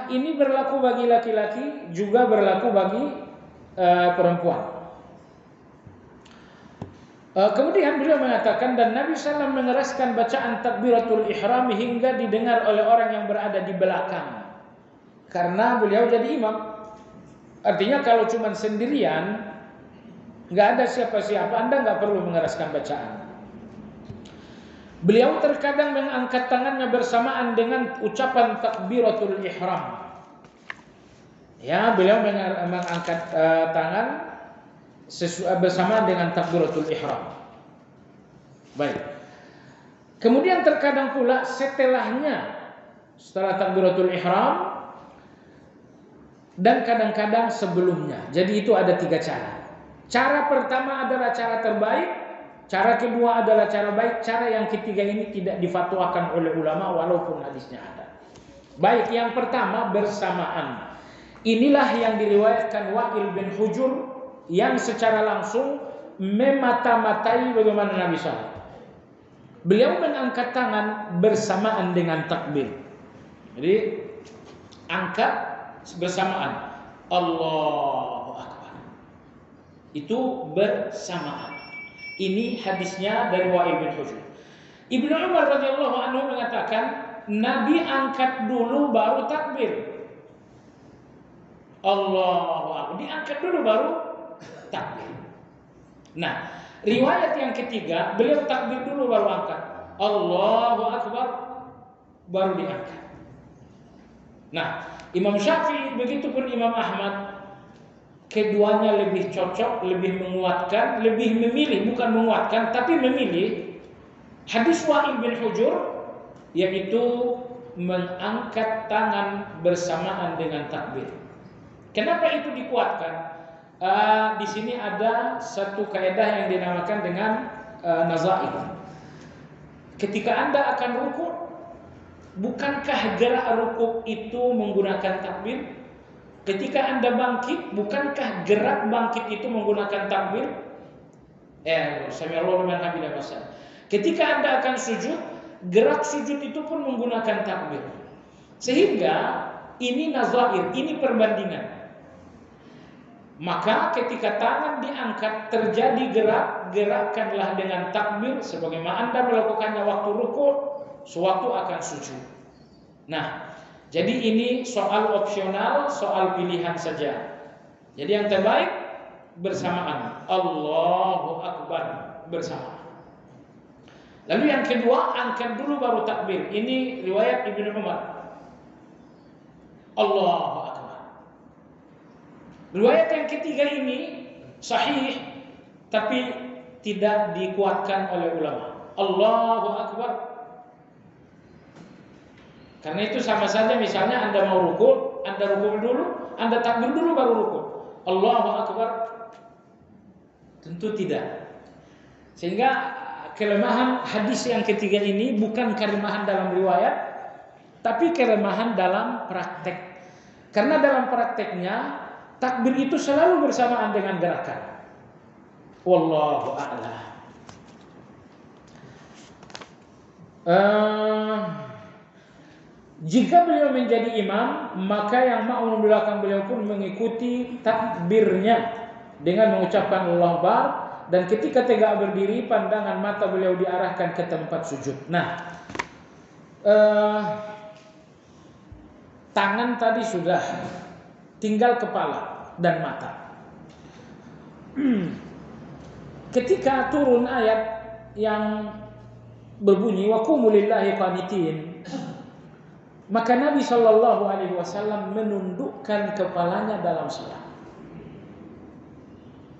Ini berlaku bagi laki-laki, juga berlaku bagi perempuan. Kemudian beliau mengatakan, dan Nabi SAW mengeraskan bacaan takbiratul ihram hingga didengar oleh orang yang berada di belakang, karena beliau jadi imam. Artinya kalau cuma sendirian, nggak ada siapa-siapa, Anda nggak perlu mengeraskan bacaan. Beliau terkadang mengangkat tangannya bersamaan dengan ucapan takbiratul ihram. Ya, beliau mengangkat tangan bersamaan dengan takbiratul ihram. Baik. Kemudian terkadang pula setelah takbiratul ihram, dan kadang-kadang sebelumnya. Jadi itu ada tiga cara. Cara pertama adalah cara terbaik, cara kedua adalah cara baik, cara yang ketiga ini tidak difatwakan oleh ulama walaupun hadisnya ada. Baik, yang pertama bersamaan. Inilah yang diriwayatkan Wa'il bin Hujur yang secara langsung memata-matai bagaimana Nabi SAW. Beliau mengangkat tangan bersamaan dengan takbir. Jadi angkat bersamaan, Allahu Akbar. Itu bersamaan. Ini hadisnya dari Wa'il bin Hujur. Ibnu Umar radhiyallahu anhu mengatakan, Nabi angkat dulu baru takbir. Allahu Akbar. Diangkat dulu baru takbir. Nah, riwayat yang ketiga, beliau takbir dulu baru angkat. Allahu Akbar baru diangkat. Nah, Imam Syafi'i begitupun Imam Ahmad, keduanya lebih cocok, lebih menguatkan, lebih memilih, bukan menguatkan tapi memilih hadis Wa'il bin Hujur, yaitu mengangkat tangan bersamaan dengan takbir. Kenapa itu dikuatkan? Di sini ada satu kaidah yang dinamakan dengan nazair. Ketika Anda akan rukuk, bukankah gerak rukuk itu menggunakan takbir? Ketika Anda bangkit, bukankah gerak bangkit itu menggunakan takbir? Sami'allahu liman hamidah. Ketika Anda akan sujud, gerak sujud itu pun menggunakan takbir. Sehingga ini nazair, ini perbandingan. Maka ketika tangan diangkat terjadi gerak, gerakkanlah dengan takbir sebagaimana Anda melakukannya waktu rukuk, sewaktu akan sujud. Nah, jadi ini soal opsional, soal pilihan saja. Jadi yang terbaik bersamaan, Allahu Akbar bersamaan. Lalu yang kedua, angkat dulu baru takbir. Ini riwayat Ibnu Umar. Allahu Akbar. Riwayat yang ketiga ini sahih tapi tidak dikuatkan oleh ulama. Allahu Akbar. Karena itu sama saja misalnya Anda mau rukuk, Anda rukuk dulu, Anda takbir dulu baru rukuk. Allahu Akbar. Tentu tidak. Sehingga kelemahan hadis yang ketiga ini bukan kelemahan dalam riwayat, tapi kelemahan dalam praktek. Karena dalam prakteknya takbir itu selalu bersamaan dengan gerakan. Wallahu a'lam. Jika beliau menjadi imam, maka yang makmum belakang beliau pun mengikuti takbirnya dengan mengucapkan Allahu Akbar, dan ketika tegak berdiri pandangan mata beliau diarahkan ke tempat sujud. Nah, tangan tadi sudah, tinggal kepala dan mata. Ketika turun ayat yang berbunyi wa qumu lillahi qanitin, maka Nabi sallallahu alaihi wasallam menundukkan kepalanya dalam salat.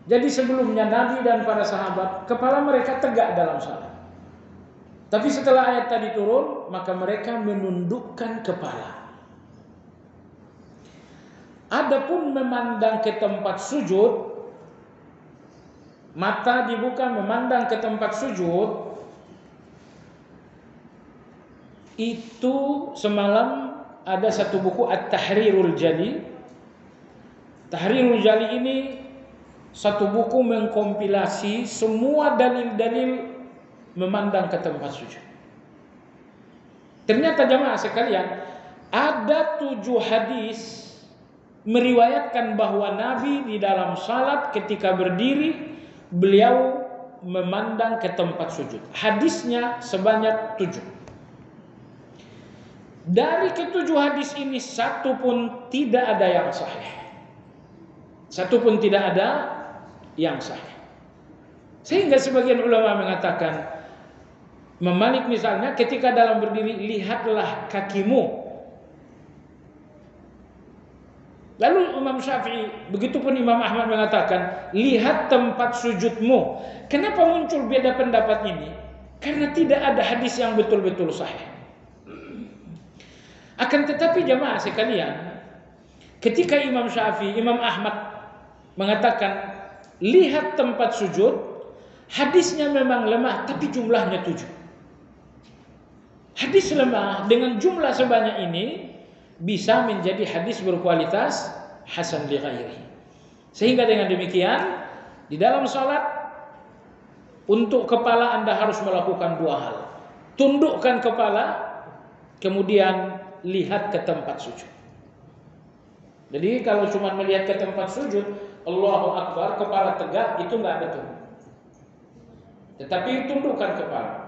Jadi sebelumnya Nabi dan para sahabat kepala mereka tegak dalam salat. Tapi setelah ayat tadi turun, maka mereka menundukkan kepala. Adapun memandang ke tempat sujud, mata dibuka memandang ke tempat sujud, itu semalam ada satu buku At-Tahrirul Jali. Tahrirul Jali ini satu buku mengkompilasi semua dalil-dalil memandang ke tempat sujud. Ternyata jamaah sekalian, ada 7 hadis meriwayatkan bahwa Nabi di dalam salat ketika berdiri beliau memandang ke tempat sujud. Hadisnya sebanyak 7. Dari ke-7 hadis ini satu pun tidak ada yang sahih. Satu pun tidak ada yang sahih. Sehingga sebagian ulama mengatakan, Imam Malik misalnya ketika dalam berdiri, lihatlah kakimu. Lalu Imam Syafi'i, begitupun Imam Ahmad mengatakan, lihat tempat sujudmu. Kenapa muncul beda pendapat ini? Karena tidak ada hadis yang betul-betul sahih. Akan tetapi jamaah sekalian, ketika Imam Syafi'i, Imam Ahmad mengatakan, lihat tempat sujud, hadisnya memang lemah, tapi jumlahnya 7. Hadis lemah dengan jumlah sebanyak ini bisa menjadi hadis berkualitas hasan li ghairihi. Sehingga dengan demikian di dalam salat untuk kepala Anda harus melakukan 2 hal. Tundukkan kepala, kemudian lihat ke tempat sujud. Jadi kalau cuma melihat ke tempat sujud, Allahu Akbar, kepala tegak, itu enggak betul. Tetapi tundukkan kepala.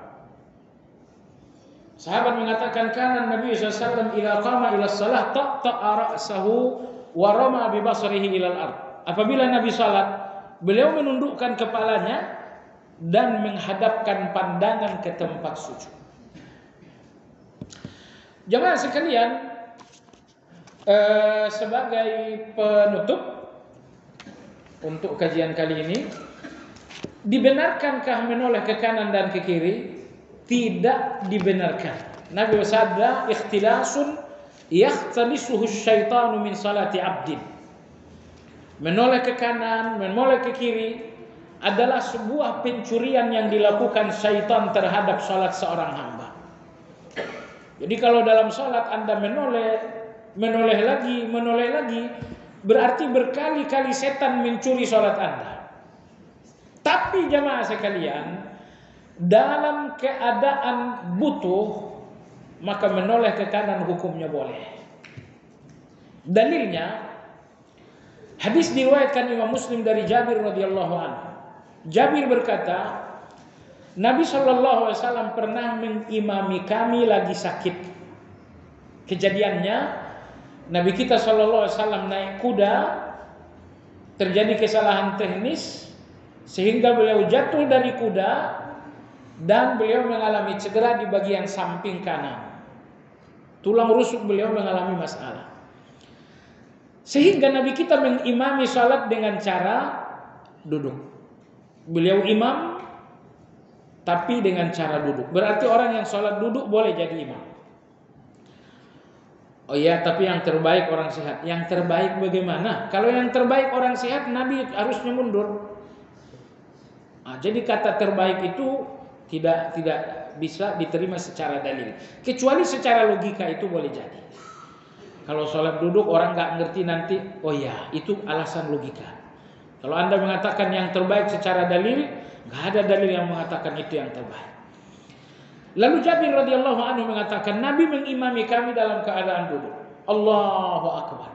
Sahabat mengatakan kana Nabi sallallahu alaihi wasallam idza qama ila shalah taqta'a ra'sahu wa rama bi basarihi ila al-ard. Apabila Nabi salat, beliau menundukkan kepalanya dan menghadapkan pandangan ke tempat sujud. Jamaah sekalian, Sebagai penutup untuk kajian kali ini, dibenarkankah menoleh ke kanan dan ke kiri? Tidak dibenarkan. Nabi bersabda, ikhtilasun yakhtalisuhu syaitanu min salati abdin. Menoleh ke kanan, menoleh ke kiri adalah sebuah pencurian yang dilakukan syaitan terhadap salat seorang hamba. Jadi kalau dalam salat Anda menoleh lagi, berarti berkali-kali setan mencuri salat Anda. Tapi jamaah sekalian, dalam keadaan butuh, maka menoleh ke kanan hukumnya boleh. Dalilnya, hadis diriwayatkan Imam Muslim dari Jabir radhiyallahu anhu. Jabir berkata, Nabi SAW pernah mengimami kami lagi sakit. Kejadiannya, Nabi kita SAW naik kuda, terjadi kesalahan teknis, sehingga beliau jatuh dari kuda dan beliau mengalami cedera di bagian samping kanan. Tulang rusuk beliau mengalami masalah. Sehingga Nabi kita mengimami salat dengan cara duduk. Beliau imam tapi dengan cara duduk. Berarti orang yang salat duduk boleh jadi imam. Oh iya, tapi yang terbaik orang sehat. Yang terbaik bagaimana? Kalau yang terbaik orang sehat, Nabi harusnya mundur. Jadi kata terbaik itu tidak bisa diterima secara dalil. Kecuali secara logika itu boleh jadi. Kalau sholat duduk orang nggak ngerti nanti, oh ya itu alasan logika. Kalau Anda mengatakan yang terbaik secara dalil, nggak ada dalil yang mengatakan itu yang terbaik. Lalu Jabir radhiyallahu anhu mengatakan, Nabi mengimami kami dalam keadaan duduk. Allahu Akbar.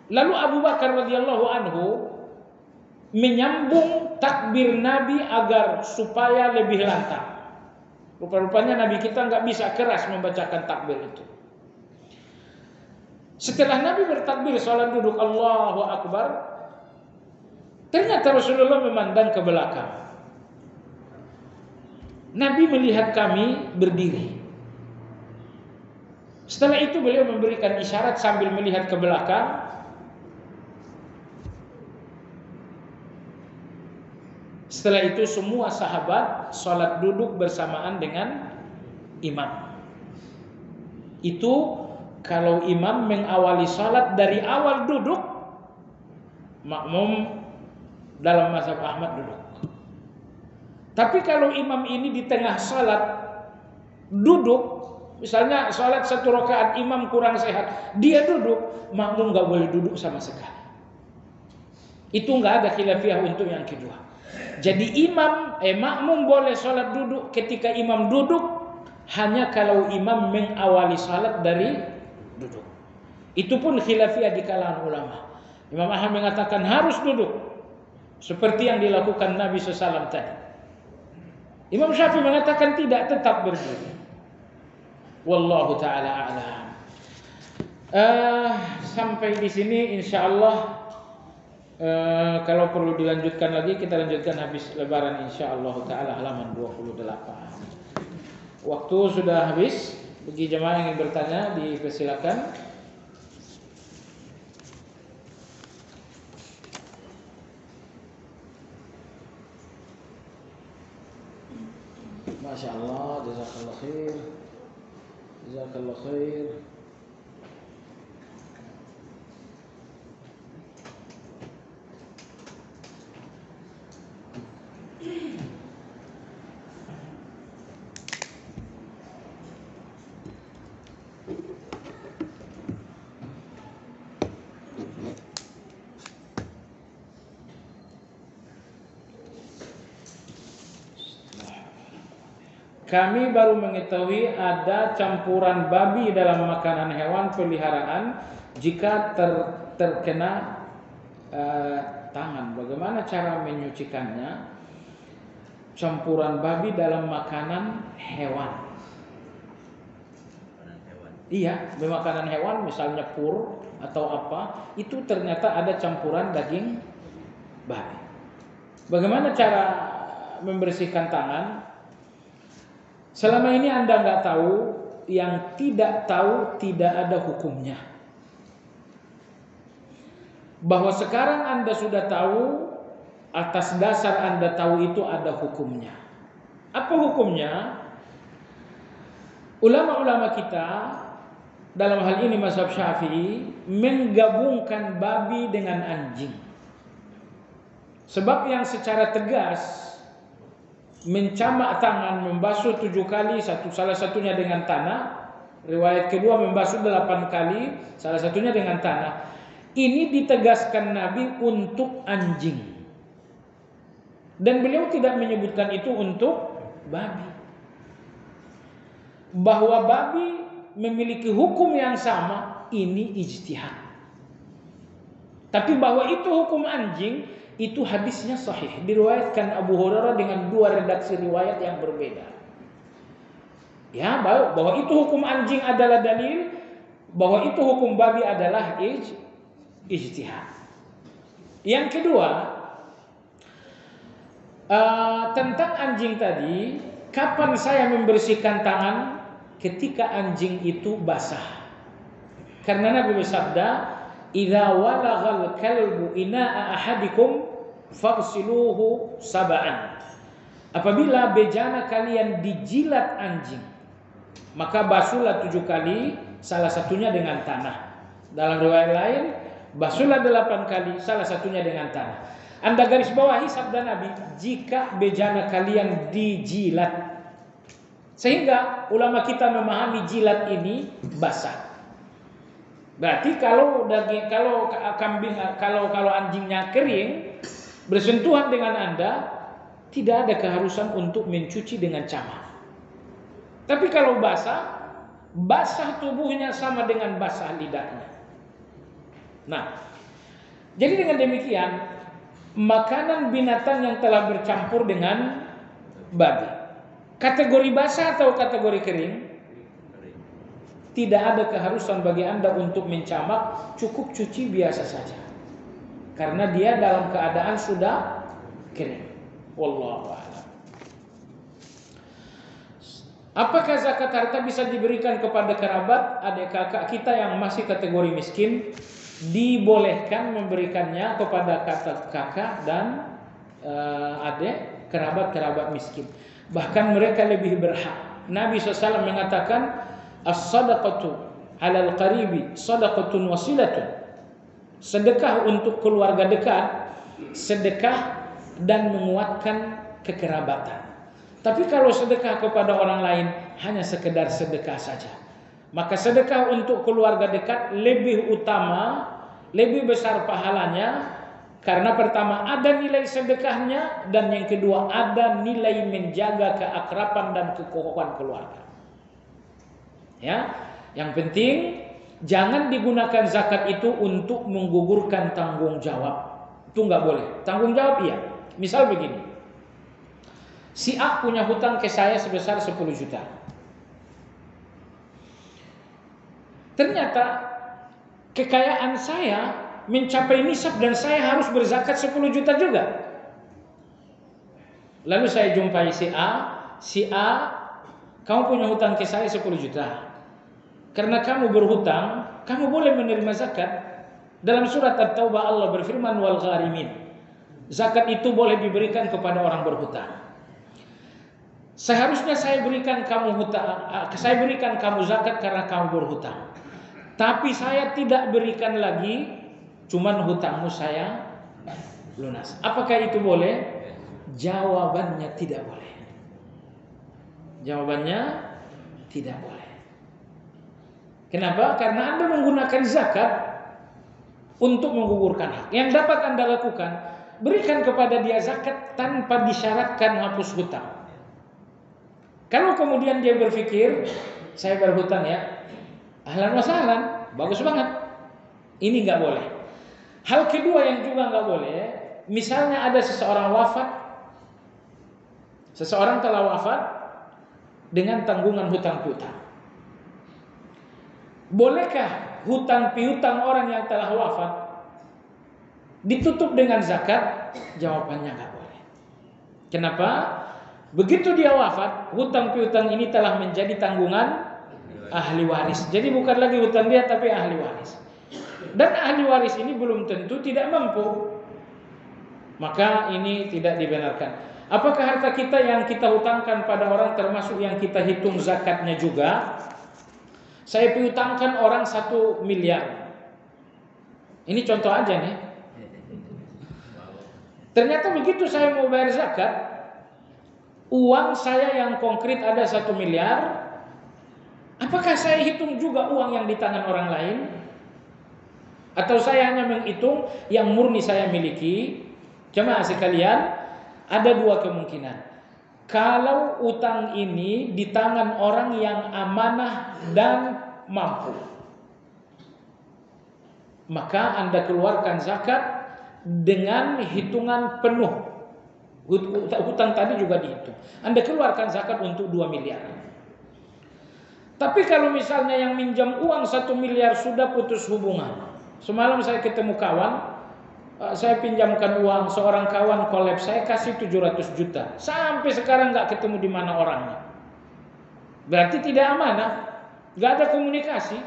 Lalu Abu Bakar radhiyallahu anhu menyambung takbir Nabi agar supaya lebih lantang. Rupa-rupanya Nabi kita nggak bisa keras membacakan takbir itu. Setelah Nabi bertakbir sholat duduk Allahu Akbar, ternyata Rasulullah memandang ke belakang. Nabi melihat kami berdiri. Setelah itu beliau memberikan isyarat sambil melihat ke belakang. Setelah itu semua sahabat sholat duduk bersamaan dengan imam. Itu kalau imam mengawali sholat dari awal duduk, makmum dalam mazhab Ahmad duduk. Tapi kalau imam ini di tengah sholat duduk, misalnya sholat 1 rakaat imam kurang sehat, dia duduk, makmum nggak boleh duduk sama sekali. Itu nggak ada khilafiyah untuk yang kedua. Jadi makmum boleh sholat duduk ketika imam duduk hanya kalau imam mengawali sholat dari duduk. Itu pun khilafiyah di kalangan ulama. Imam Ahmad mengatakan harus duduk seperti yang dilakukan Nabi SAW tadi. Imam Syafi'i mengatakan tidak, tetap berdiri. Wallahu taala a'lam. Sampai di sini insyaallah. Kalau perlu dilanjutkan lagi, kita lanjutkan habis lebaran insyaallah taala halaman 28. Waktu sudah habis. Bagi jemaah yang ingin bertanya dipersilakan. Masya Allah, jazakallah khair. Jazakallah khair. Kami baru mengetahui ada campuran babi dalam makanan hewan peliharaan jika terkena tangan. Bagaimana cara menyucikannya? Campuran babi dalam makanan hewan. Iya, makanan hewan misalnya pur atau apa, itu ternyata ada campuran daging babi. Bagaimana cara membersihkan tangan? Selama ini Anda nggak tahu, yang tidak tahu tidak ada hukumnya. bahwa sekarang Anda sudah tahu, atas dasar Anda tahu itu ada hukumnya. Apa hukumnya? Ulama-ulama kita dalam hal ini mazhab Syafi'i menggabungkan babi dengan anjing. Sebab yang secara tegas mencamak tangan, membasuh 7 kali, salah satunya dengan tanah. Riwayat kedua membasuh 8 kali, salah satunya dengan tanah. Ini ditegaskan Nabi untuk anjing. Dan beliau tidak menyebutkan itu untuk babi. Bahwa babi memiliki hukum yang sama, ini ijtihad. Tapi bahwa itu hukum anjing, itu hadisnya sahih. Diriwayatkan Abu Hurairah dengan 2 redaksi riwayat yang berbeda. Ya, bahwa itu hukum anjing adalah dalil, bahwa itu hukum babi adalah ijtihad. Yang kedua, tentang anjing tadi, kapan saya membersihkan tangan? Ketika anjing itu basah. Karena Nabi bersabda, "Idza walaghal kalbu ina'a ahadikum faghsiluhu sab'an." Apabila bejana kalian dijilat anjing, maka basuhlah 7 kali, salah satunya dengan tanah. Dalam riwayat lain, basuhlah 8 kali, salah satunya dengan tanah. Anda garis bawahi sabda Nabi, jika bejana kalian dijilat. Sehingga ulama kita memahami jilat ini basah. Berarti kalau anjingnya kering bersentuhan dengan Anda, tidak ada keharusan untuk mencuci dengan camak. Tapi kalau basah tubuhnya sama dengan basah lidahnya. Nah, jadi dengan demikian, makanan binatang yang telah bercampur dengan babi, kategori basah atau kategori kering? Tidak ada keharusan bagi Anda untuk mencamak, cukup cuci biasa saja. Karena dia dalam keadaan sudah kering. Wallahu a'lam. Apakah zakat harta bisa diberikan kepada kerabat, adik kakak kita yang masih kategori miskin? Dibolehkan memberikannya kepada kakak dan adik kerabat miskin. Bahkan mereka lebih berhak. Nabi SAW mengatakan, as-sadaqatu 'alal qaribi sadaqatun wasilatun. Sedekah untuk keluarga dekat, sedekah dan menguatkan kekerabatan. Tapi kalau sedekah kepada orang lain hanya sekedar sedekah saja. Maka sedekah untuk keluarga dekat lebih utama, lebih besar pahalanya. Karena pertama ada nilai sedekahnya, dan yang kedua ada nilai menjaga keakraban dan kekokohan keluarga. Ya, yang penting jangan digunakan zakat itu untuk menggugurkan tanggung jawab. Itu nggak boleh. Tanggung jawab iya. Misal begini, si A punya hutang ke saya sebesar 10 juta. Ternyata kekayaan saya mencapai nisab dan saya harus berzakat 10 juta juga. Lalu saya jumpai si A, kamu punya hutang ke saya 10 juta. Karena kamu berhutang, kamu boleh menerima zakat. Dalam surat At-Taubah Allah berfirman, wal gharimin. Zakat itu boleh diberikan kepada orang berhutang. Seharusnya saya berikan kamu zakat karena kamu berhutang. Tapi saya tidak berikan lagi, cuman hutangmu saya lunas. Apakah itu boleh? Jawabannya tidak boleh. Jawabannya tidak boleh. Kenapa? Karena Anda menggunakan zakat untuk menggugurkan hak. Yang dapat Anda lakukan, berikan kepada dia zakat tanpa disyaratkan hapus hutang. Kalau kemudian dia berpikir, saya berhutang ya, ahlan wa sahlan, bagus banget. Ini nggak boleh. Hal kedua yang juga nggak boleh, misalnya ada seseorang wafat, seseorang telah wafat dengan tanggungan hutang piutang. Bolehkah hutang piutang orang yang telah wafat ditutup dengan zakat? Jawabannya nggak boleh. Kenapa? Begitu dia wafat, hutang piutang ini telah menjadi tanggungan ahli waris. Jadi bukan lagi hutang dia, tapi ahli waris. Dan ahli waris ini belum tentu tidak mampu. Maka ini tidak dibenarkan. Apakah harta kita yang kita hutangkan pada orang termasuk yang kita hitung zakatnya juga? Saya piutangkan orang 1 miliar. Ini contoh aja nih. Ternyata begitu saya mau bayar zakat, uang saya yang konkret ada 1 miliar. Apakah saya hitung juga uang yang di tangan orang lain? Atau saya hanya menghitung yang murni saya miliki? Jemaah sekalian, ada 2 kemungkinan. Kalau utang ini di tangan orang yang amanah dan mampu, maka Anda keluarkan zakat dengan hitungan penuh. Hutang tadi juga dihitung. Anda keluarkan zakat untuk 2 miliar. Tapi kalau misalnya yang minjam uang 1 miliar sudah putus hubungan. Semalam saya ketemu kawan, saya pinjamkan uang seorang kawan kolaps, saya kasih 700 juta. Sampai sekarang nggak ketemu di mana orangnya. Berarti tidak amanah, nggak ada komunikasi.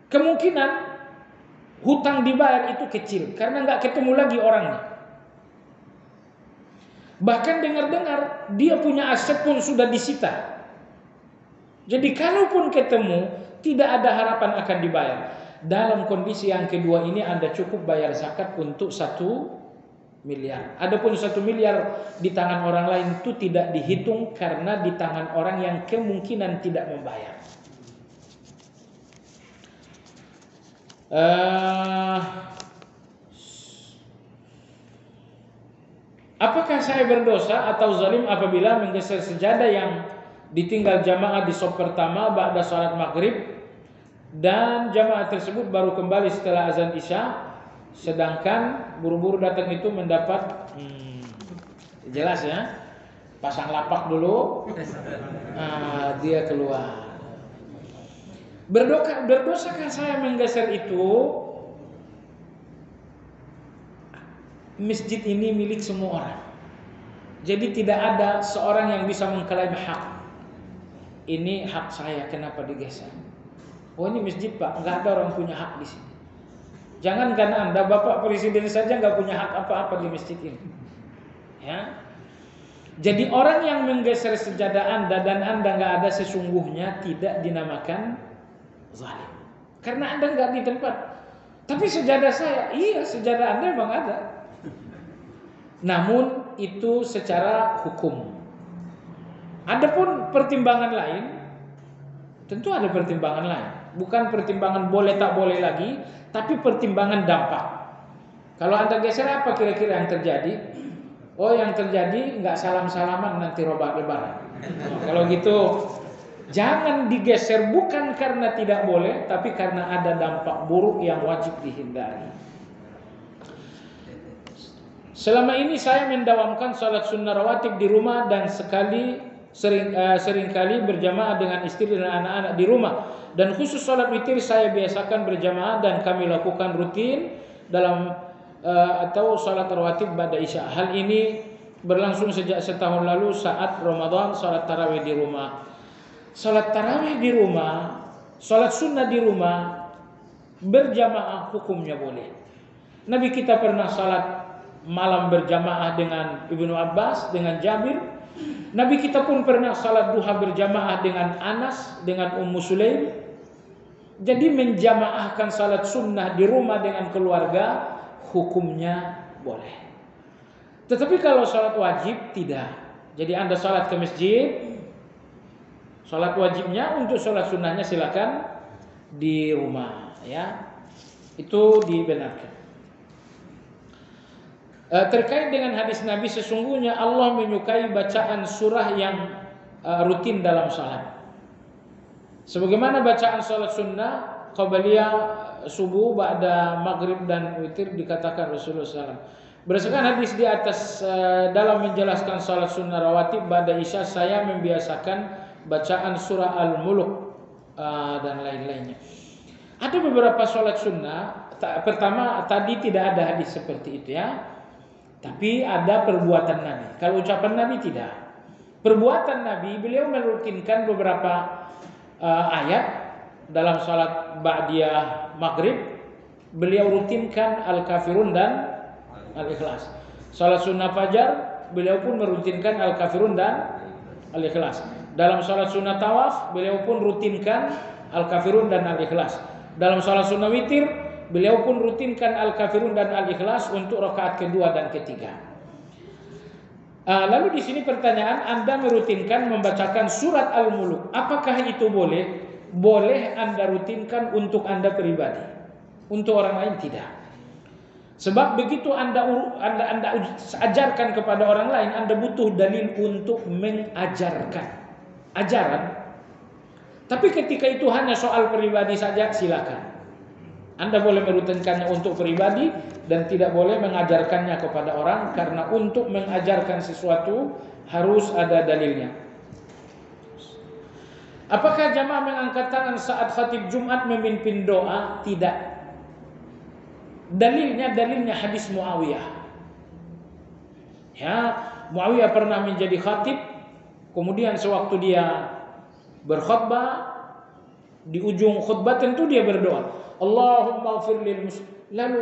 Kemungkinan hutang dibayar itu kecil karena nggak ketemu lagi orangnya. Bahkan dengar-dengar dia punya aset pun sudah disita. Jadi kalaupun ketemu tidak ada harapan akan dibayar. Dalam kondisi yang kedua ini Anda cukup bayar zakat untuk 1 miliar. Adapun 1 miliar di tangan orang lain itu tidak dihitung karena di tangan orang yang kemungkinan tidak membayar. Apakah saya berdosa atau zalim apabila menggeser sejadah yang ditinggal jamaah di shaf pertama ba'da salat maghrib dan jamaah tersebut baru kembali setelah azan isya, sedangkan buru-buru datang itu mendapat jelas ya, pasang lapak dulu, dia keluar. Berdosakah saya menggeser itu? Masjid ini milik semua orang, jadi tidak ada seorang yang bisa mengklaim hak. Ini hak saya, kenapa digeser? Oh ini masjid Pak, nggak ada orang punya hak di sini. Jangan karena Anda Bapak Presiden saja nggak punya hak apa-apa di masjid ini. Ya. Jadi orang yang menggeser sejadah Anda dan Anda nggak ada sesungguhnya tidak dinamakan zalim. Karena Anda nggak di tempat. Tapi sejadah saya, iya sejadah Anda memang ada. Namun itu secara hukum. Adapun pertimbangan lain, tentu ada pertimbangan lain. Bukan pertimbangan boleh tak boleh lagi, tapi pertimbangan dampak. Kalau Anda geser apa kira-kira yang terjadi? Oh yang terjadi nggak salam-salaman nanti roba lebaran. Kalau gitu jangan digeser bukan karena tidak boleh, tapi karena ada dampak buruk yang wajib dihindari. Selama ini saya mendawamkan salat sunnah rawatib di rumah dan seringkali berjamaah dengan istri dan anak-anak di rumah. Dan khusus salat witir saya biasakan berjamaah dan kami lakukan rutin dalam atau salat rawatib ba'da isya. Hal ini berlangsung sejak setahun lalu saat Ramadan salat tarawih di rumah. Salat tarawih di rumah, salat sunnah di rumah berjamaah hukumnya boleh. Nabi kita pernah salat malam berjamaah dengan Ibnu Abbas, dengan Jabir. Nabi kita pun pernah salat duha berjamaah dengan Anas, dengan Ummu Sulaim. Jadi menjamaahkan salat sunnah di rumah dengan keluarga hukumnya boleh. Tetapi kalau salat wajib tidak. Jadi Anda salat ke masjid, salat wajibnya, untuk salat sunnahnya silakan di rumah, ya. Itu dibenarkan. Terkait dengan hadis Nabi, sesungguhnya Allah menyukai bacaan surah yang rutin dalam salat. Sebagaimana bacaan salat sunnah, qabliyah, subuh, ba'da maghrib dan witir dikatakan Rasulullah SAW. Berdasarkan hadis di atas, dalam menjelaskan salat sunnah rawatib ba'da isya, saya membiasakan bacaan surah Al-Mulk dan lain-lainnya. Ada beberapa salat sunnah. Pertama, tadi tidak ada hadis seperti itu ya. Tapi ada perbuatan Nabi. Kalau ucapan Nabi tidak. Perbuatan Nabi, beliau merutinkan beberapa ayat dalam salat ba'diyah maghrib, beliau rutinkan Al-Kafirun dan Al-Ikhlas. Salat sunnah fajar, beliau pun merutinkan Al-Kafirun dan Al-Ikhlas. Dalam salat sunnah tawaf, beliau pun rutinkan Al-Kafirun dan Al-Ikhlas. Dalam salat sunnah witir, beliau pun rutinkan Al-Kafirun dan Al-Ikhlas untuk rakaat kedua dan ketiga. Lalu di sini pertanyaan, Anda merutinkan membacakan surat Al-Muluk. Apakah itu boleh? Boleh Anda rutinkan untuk Anda pribadi. Untuk orang lain tidak. Sebab begitu Anda ajarkan kepada orang lain, Anda butuh dalil untuk mengajarkan ajaran. Tapi ketika itu hanya soal pribadi saja, silakan. Anda boleh merutinkannya untuk pribadi dan tidak boleh mengajarkannya kepada orang, karena untuk mengajarkan sesuatu harus ada dalilnya. Apakah jamaah mengangkat tangan saat khatib Jumat memimpin doa? Tidak. Dalilnya hadis Muawiyah. Ya, Muawiyah pernah menjadi khatib, kemudian sewaktu dia berkhutbah, di ujung khutbah tentu dia berdoa, Allahumma ighfir lil muslim. Lalu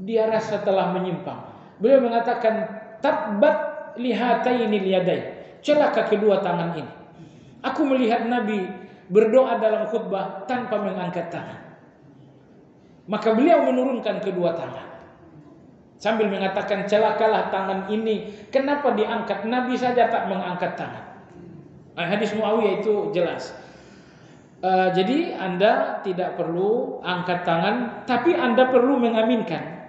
dia rasa telah menyimpang. Beliau mengatakan, tabbat lihatainil yadain. Celaka kedua tangan ini. Aku melihat Nabi berdoa dalam khutbah tanpa mengangkat tangan. Maka beliau menurunkan kedua tangan sambil mengatakan, celakalah tangan ini, kenapa diangkat? Nabi saja tak mengangkat tangan. Hadis Muawiyah itu jelas. Jadi Anda tidak perlu angkat tangan, tapi Anda perlu mengaminkan.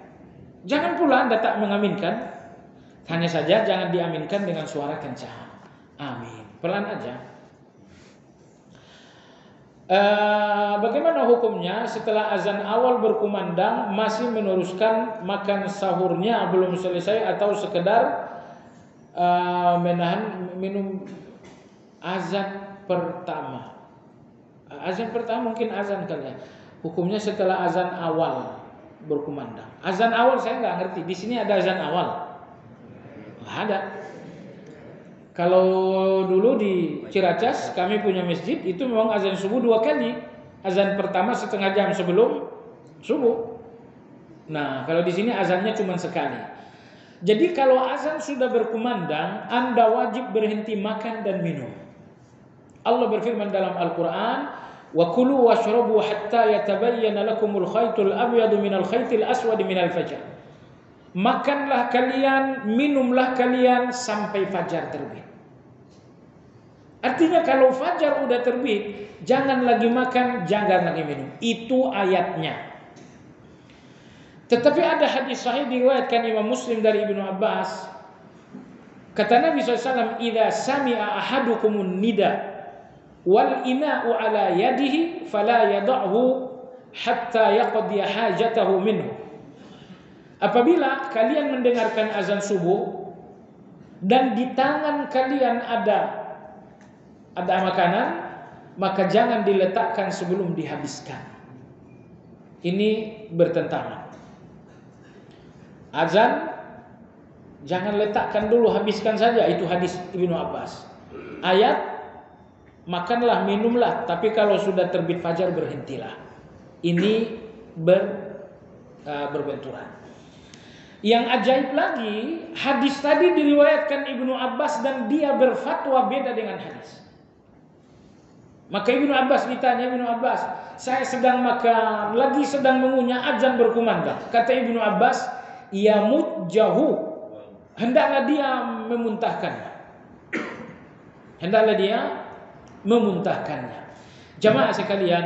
Jangan pula Anda tak mengaminkan. Hanya saja jangan diaminkan dengan suara kencang. Amin. Pelan aja. Bagaimana hukumnya setelah azan awal berkumandang masih meneruskan makan sahurnya belum selesai, atau sekedar menahan minum azan pertama? Azan pertama mungkin azan kali ya. Hukumnya setelah azan awal berkumandang. Azan awal saya nggak ngerti. Di sini ada azan awal? Nggak ada. Kalau dulu di Ciracas kami punya masjid, itu memang azan subuh 2 kali. Azan pertama setengah jam sebelum subuh. Nah, kalau di sini azannya cuma sekali. Jadi kalau azan sudah berkumandang, Anda wajib berhenti makan dan minum. Allah berfirman dalam Al-Quran, wa kulu washrabu hatta yatabayyana lakumul khaytul abyadu minal khaytil aswadi minal fajr. Makanlah kalian, minumlah kalian sampai fajar terbit. Artinya kalau fajar udah terbit, jangan lagi makan, jangan lagi minum. Itu ayatnya. Tetapi ada hadis sahih diriwayatkan Imam Muslim dari Ibnu Abbas. Kata Nabi SAW, idza sami'a ahadukumun nida wal ina'u ala yadihi fala yada'hu hatta yaqdiya hajatahu minhu. Apabila kalian mendengarkan azan subuh dan di tangan kalian ada makanan, maka jangan diletakkan sebelum dihabiskan. Ini bertentangan. Azan jangan letakkan dulu, habiskan saja, itu hadis Ibnu Abbas. Ayat, makanlah, minumlah, tapi kalau sudah terbit fajar berhentilah. Ini berbenturan. Yang ajaib lagi, hadis tadi diriwayatkan Ibnu Abbas dan dia berfatwa beda dengan hadis. Maka Ibnu Abbas ditanya, Ibnu Abbas, saya sedang makan, lagi sedang mengunyah, azan berkumandang. Kata Ibnu Abbas, yamujjahu, hendaklah dia memuntahkannya. Hendaklah dia memuntahkannya. Jamaah sekalian,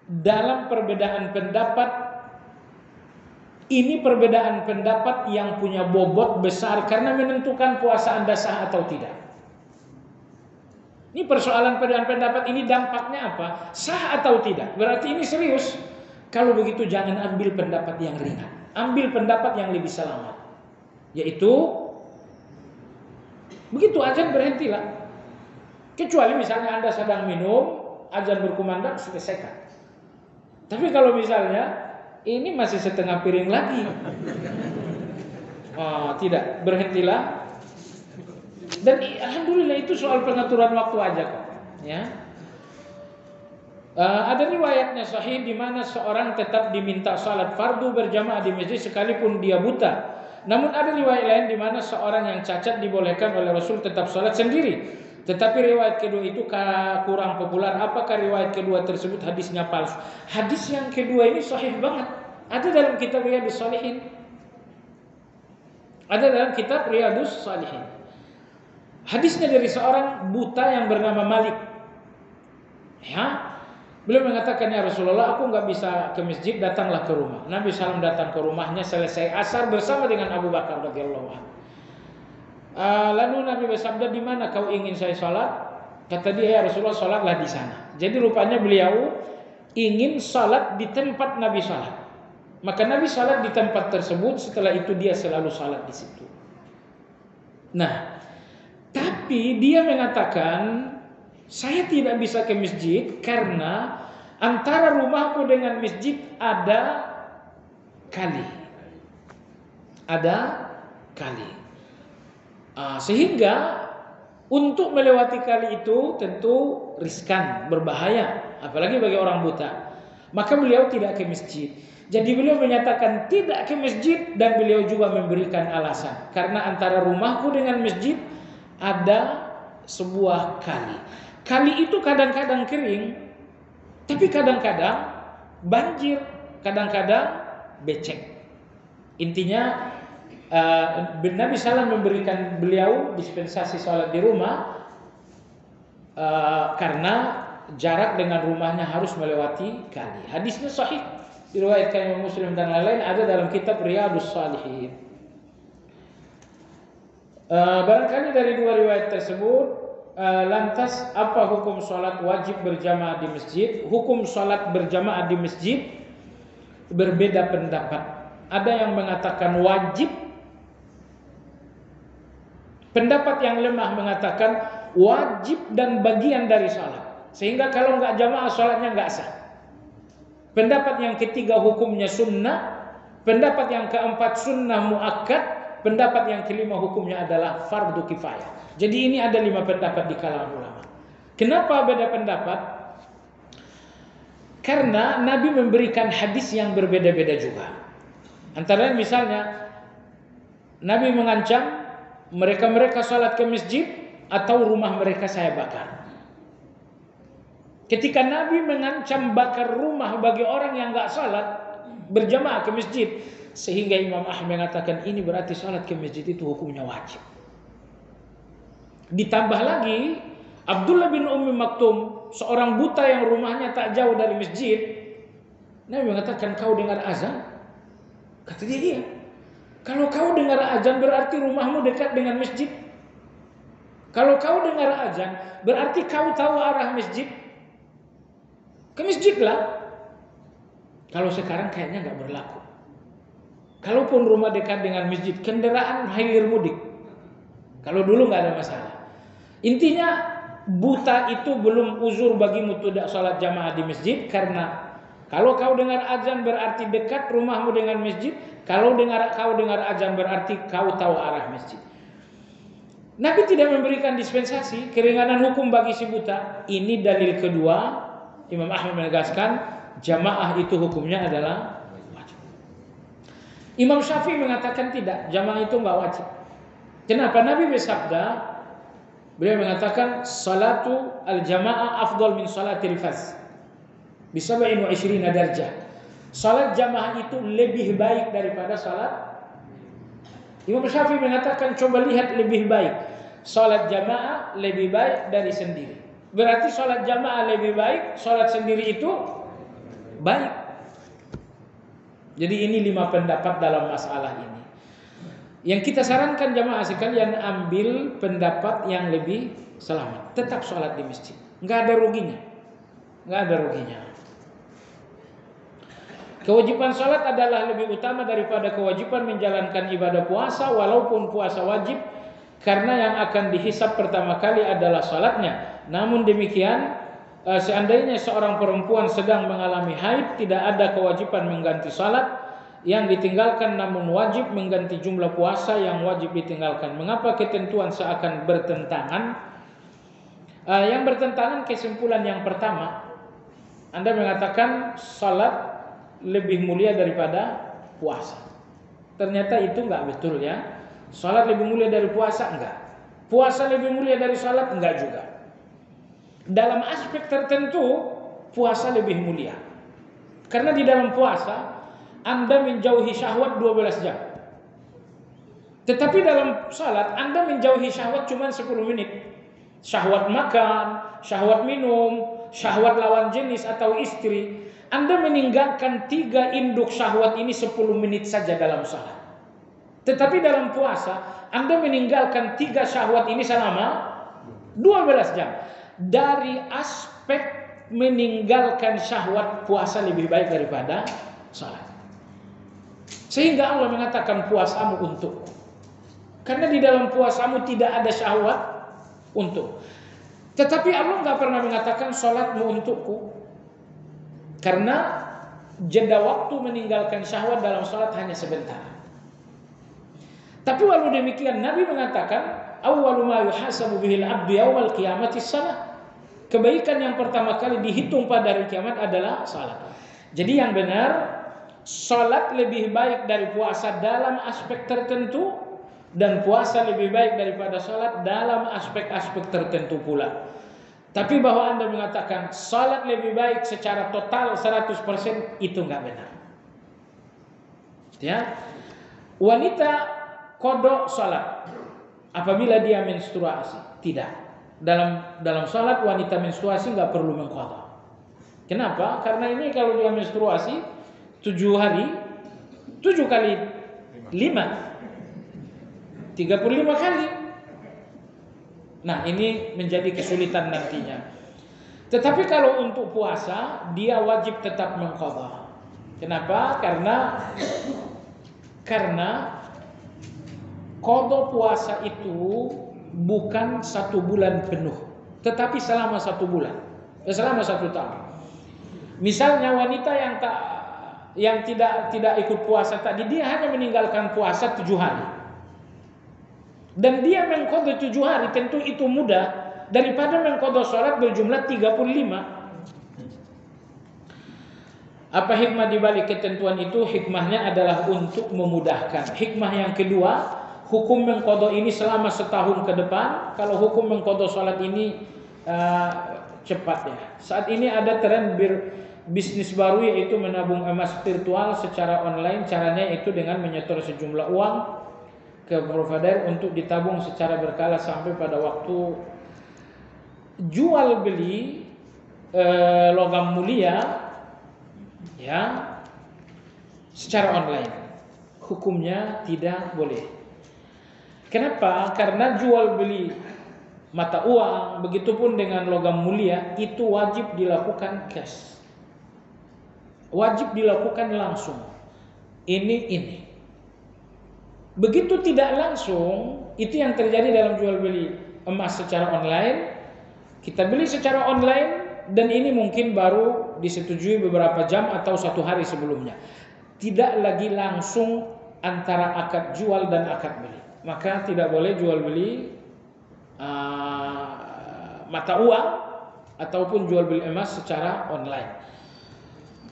dalam perbedaan pendapat, ini perbedaan pendapat yang punya bobot besar karena menentukan puasa Anda sah atau tidak. Ini persoalan perbedaan pendapat ini dampaknya apa? Sah atau tidak? Berarti ini serius. Kalau begitu jangan ambil pendapat yang ringan. Ambil pendapat yang lebih selamat. Yaitu begitu azan berhentilah. Kecuali misalnya Anda sedang minum, azan berkumandang, selesaikan. Tapi kalau misalnya ini masih setengah piring lagi, tidak, berhentilah. Dan alhamdulillah itu soal pengaturan waktu aja kok, ya. Ada riwayatnya sahih di mana seorang tetap diminta salat fardu berjamaah di masjid sekalipun dia buta. Namun ada riwayat lain di mana seorang yang cacat dibolehkan oleh Rasul tetap salat sendiri. Tetapi riwayat kedua itu kurang populer. Apakah riwayat kedua tersebut hadisnya palsu? Hadis yang kedua ini sahih banget. Ada dalam kitab Riyadhus Shalihin. Ada dalam kitab Riyadhus Shalihin. Hadisnya dari seorang buta yang bernama Malik. Ya, beliau mengatakan, ya Rasulullah, aku nggak bisa ke masjid, datanglah ke rumah. Nabi SAW datang ke rumahnya selesai asar bersama dengan Abu Bakar radhiyallahu anhu. Lalu Nabi bersabda, di mana kau ingin saya sholat? Kata dia, ya Rasulullah, sholatlah di sana. Jadi rupanya beliau ingin sholat di tempat Nabi sholat. Maka Nabi sholat di tempat tersebut. Setelah itu dia selalu sholat di situ. Nah, tapi dia mengatakan, saya tidak bisa ke masjid karena antara rumahku dengan masjid ada kali. Ada kali. Sehingga untuk melewati kali itu tentu riskan, berbahaya, apalagi bagi orang buta. Maka beliau tidak ke masjid. Jadi beliau menyatakan tidak ke masjid, dan beliau juga memberikan alasan. Karena antara rumahku dengan masjid ada sebuah kali. Kali itu kadang-kadang kering, tapi kadang-kadang banjir, kadang-kadang becek. Intinya Nabi SAW memberikan beliau dispensasi sholat di rumah karena jarak dengan rumahnya harus melewati kali. Hadisnya sahih, diriwayatkan Imam Muslim dan lain-lain, ada dalam kitab Riyadhus Shalihin. Barangkali dari dua riwayat tersebut, lantas apa hukum sholat wajib berjamaah di masjid? Hukum sholat berjamaah di masjid berbeda pendapat. Ada yang mengatakan wajib. Pendapat yang lemah mengatakan wajib dan bagian dari sholat. Sehingga kalau nggak jamaah sholatnya nggak sah. Pendapat yang ketiga hukumnya sunnah. Pendapat yang keempat sunnah muakkad. Pendapat yang kelima hukumnya adalah fardu kifayah. Jadi ini ada 5 pendapat di kalangan ulama. Kenapa beda pendapat? Karena Nabi memberikan hadis yang berbeda-beda juga. Antara lain misalnya, Nabi mengancam mereka sholat ke masjid atau rumah mereka saya bakar. Ketika Nabi mengancam bakar rumah bagi orang yang nggak sholat berjamaah ke masjid, sehingga Imam Ahmad mengatakan ini berarti sholat ke masjid itu hukumnya wajib. Ditambah lagi Abdullah bin Ummi Maktum, seorang buta yang rumahnya tak jauh dari masjid. Nabi mengatakan, kau dengar azan? Kata dia, iya. Kalau kau dengar azan berarti rumahmu dekat dengan masjid. Kalau kau dengar azan berarti kau tahu arah masjid. Ke masjidlah. Kalau sekarang kayaknya nggak berlaku. Kalaupun rumah dekat dengan masjid, kendaraan hilir mudik. Kalau dulu nggak ada masalah. Intinya buta itu belum uzur bagimu tidak sholat jamaah di masjid, karena kalau kau dengar azan berarti dekat rumahmu dengan masjid. Kalau kau dengar azan berarti kau tahu arah masjid. Nabi tidak memberikan dispensasi, keringanan hukum bagi si buta. Ini dalil kedua. Imam Ahmad menegaskan jamaah itu hukumnya adalah wajib. Imam Syafi'i mengatakan tidak, jamaah itu enggak wajib. Kenapa? Nabi bersabda, beliau mengatakan salatu al-jamaah afdal min salatil faz bi 27 darajah. Salat jamaah itu lebih baik daripada salat. Imam Syafi'i mengatakan coba lihat lebih baik. Salat jamaah lebih baik dari sendiri. Berarti salat jamaah lebih baik, salat sendiri itu baik. Jadi ini 5 pendapat dalam masalah ini. Yang kita sarankan jamaah sekalian ambil pendapat yang lebih selamat. Tetap sholat di masjid. Nggak ada ruginya. Nggak ada ruginya. Kewajiban sholat adalah lebih utama daripada kewajiban menjalankan ibadah puasa, walaupun puasa wajib, karena yang akan dihisab pertama kali adalah sholatnya. Namun demikian, seandainya seorang perempuan sedang mengalami haid, tidak ada kewajiban mengganti sholat. Yang ditinggalkan namun wajib mengganti jumlah puasa yang wajib ditinggalkan. Mengapa ketentuan seakan bertentangan? Yang bertentangan kesimpulan yang pertama. Anda mengatakan salat lebih mulia daripada puasa. Ternyata itu enggak betul ya. Salat lebih mulia dari puasa enggak. Puasa lebih mulia dari salat enggak juga. Dalam aspek tertentu puasa lebih mulia. Karena di dalam puasa Anda menjauhi syahwat 12 jam. Tetapi dalam salat Anda menjauhi syahwat cuma 10 menit. Syahwat makan, syahwat minum, syahwat lawan jenis atau istri. Anda meninggalkan 3 induk syahwat ini 10 menit saja dalam salat. Tetapi dalam puasa Anda meninggalkan 3 syahwat ini selama 12 jam. Dari aspek meninggalkan syahwat, puasa lebih baik daripada salat. Sehingga Allah mengatakan puasamu untukku. Karena di dalam puasamu tidak ada syahwat untuk. Tetapi Allah nggak pernah mengatakan salatmu untukku. Karena jeda waktu meninggalkan syahwat dalam salat hanya sebentar. Tapi walau demikian Nabi mengatakan awwalu ma yuhasabu bihil abdu yaumal qiyamati shalah. Kebaikan yang pertama kali dihitung pada hari kiamat adalah salat. Jadi yang benar, salat lebih baik dari puasa dalam aspek tertentu, dan puasa lebih baik daripada salat dalam aspek-aspek tertentu pula. Tapi bahwa Anda mengatakan salat lebih baik secara total 100%, itu enggak benar. Ya. Wanita qada salat apabila dia menstruasi, tidak. Dalam salat wanita menstruasi enggak perlu mengqadha. Kenapa? Karena ini kalau dia menstruasi 7 hari, 7 kali 5, 35 kali. Nah, ini menjadi kesulitan nantinya. Tetapi kalau untuk puasa, dia wajib tetap mengqadha. Kenapa? Karena qadha puasa itu bukan 1 bulan penuh, tetapi selama 1 bulan, selama 1 tahun. Misalnya wanita yang tidak ikut puasa tadi, dia hanya meninggalkan puasa 7 hari. Dan dia mengqadha 7 hari, tentu itu mudah daripada mengqadha salat berjumlah 35. Apa hikmah di balik ketentuan itu? Hikmahnya adalah untuk memudahkan. Hikmah yang kedua, hukum mengqadha ini selama setahun ke depan. Kalau hukum mengqadha salat ini cepat ya. Saat ini ada tren bisnis baru, yaitu menabung emas virtual secara online. Caranya itu dengan menyetor sejumlah uang ke provider untuk ditabung secara berkala sampai pada waktu jual beli logam mulia ya secara online. Hukumnya tidak boleh. Kenapa? Karena jual beli mata uang, begitupun dengan logam mulia, itu wajib dilakukan cash. Wajib dilakukan langsung. Ini. Begitu tidak langsung, itu yang terjadi dalam jual beli emas secara online. Kita beli secara online, dan ini mungkin baru disetujui beberapa jam atau 1 hari sebelumnya. Tidak lagi langsung antara akad jual dan akad beli. Maka tidak boleh jual beli mata uang ataupun jual beli emas secara online.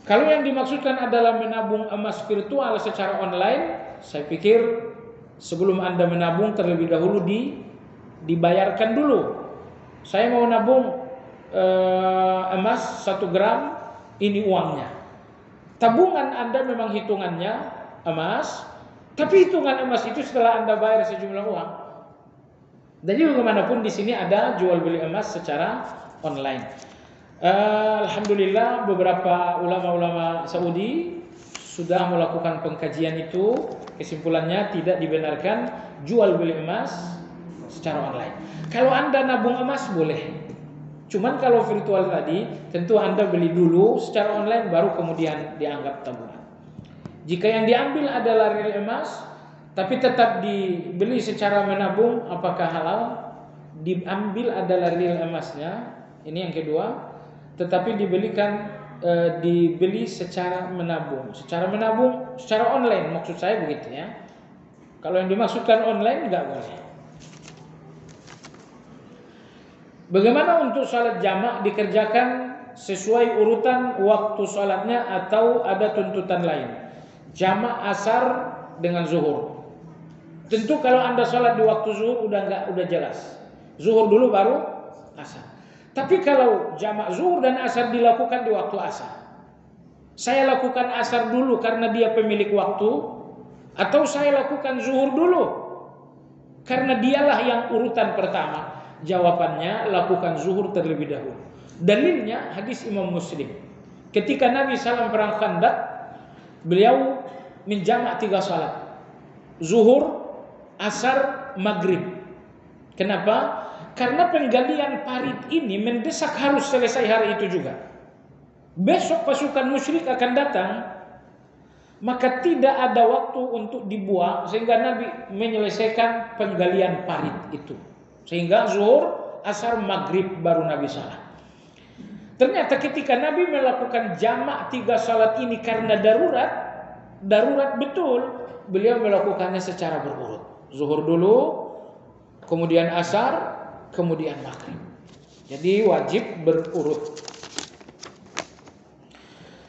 Kalau yang dimaksudkan adalah menabung emas virtual secara online, saya pikir sebelum Anda menabung terlebih dahulu dibayarkan dulu. Saya mau nabung emas 1 gram, ini uangnya. Tabungan Anda memang hitungannya emas, tapi hitungan emas itu setelah Anda bayar sejumlah uang. Jadi bagaimanapun di sini ada jual beli emas secara online. Alhamdulillah beberapa ulama-ulama Saudi sudah melakukan pengkajian itu. Kesimpulannya tidak dibenarkan jual beli emas secara online. Kalau Anda nabung emas boleh. Cuman kalau virtual tadi, tentu Anda beli dulu secara online baru kemudian dianggap tabungan. Jika yang diambil adalah real emas, tapi tetap dibeli secara menabung, apakah halal? Diambil adalah real emasnya, ini yang kedua. Tetapi dibeli secara menabung. Secara menabung, secara online maksud saya begitu ya. Kalau yang dimaksudkan online enggak boleh. Bagaimana untuk salat jamak dikerjakan sesuai urutan waktu sholatnya atau ada tuntutan lain. Jamak asar dengan zuhur. Tentu kalau Anda sholat di waktu zuhur udah jelas. Zuhur dulu baru asar. Tapi kalau jamak zuhur dan asar dilakukan di waktu asar, saya lakukan asar dulu karena dia pemilik waktu, atau saya lakukan zuhur dulu karena dialah yang urutan pertama? Jawabannya, lakukan zuhur terlebih dahulu. Dalilnya hadis Imam Muslim. Ketika Nabi SAW perang Khandaq, beliau menjamak 3 salat. Zuhur, asar, maghrib. Kenapa? Karena penggalian parit ini mendesak harus selesai hari itu juga. Besok pasukan musyrik akan datang, maka tidak ada waktu untuk dibuang, sehingga Nabi menyelesaikan penggalian parit itu. Sehingga zuhur, asar, maghrib baru Nabi salat. Ternyata ketika Nabi melakukan jamak 3 salat ini karena darurat betul, beliau melakukannya secara berurut. Zuhur dulu, kemudian asar, kemudian maghrib. Jadi wajib berurut.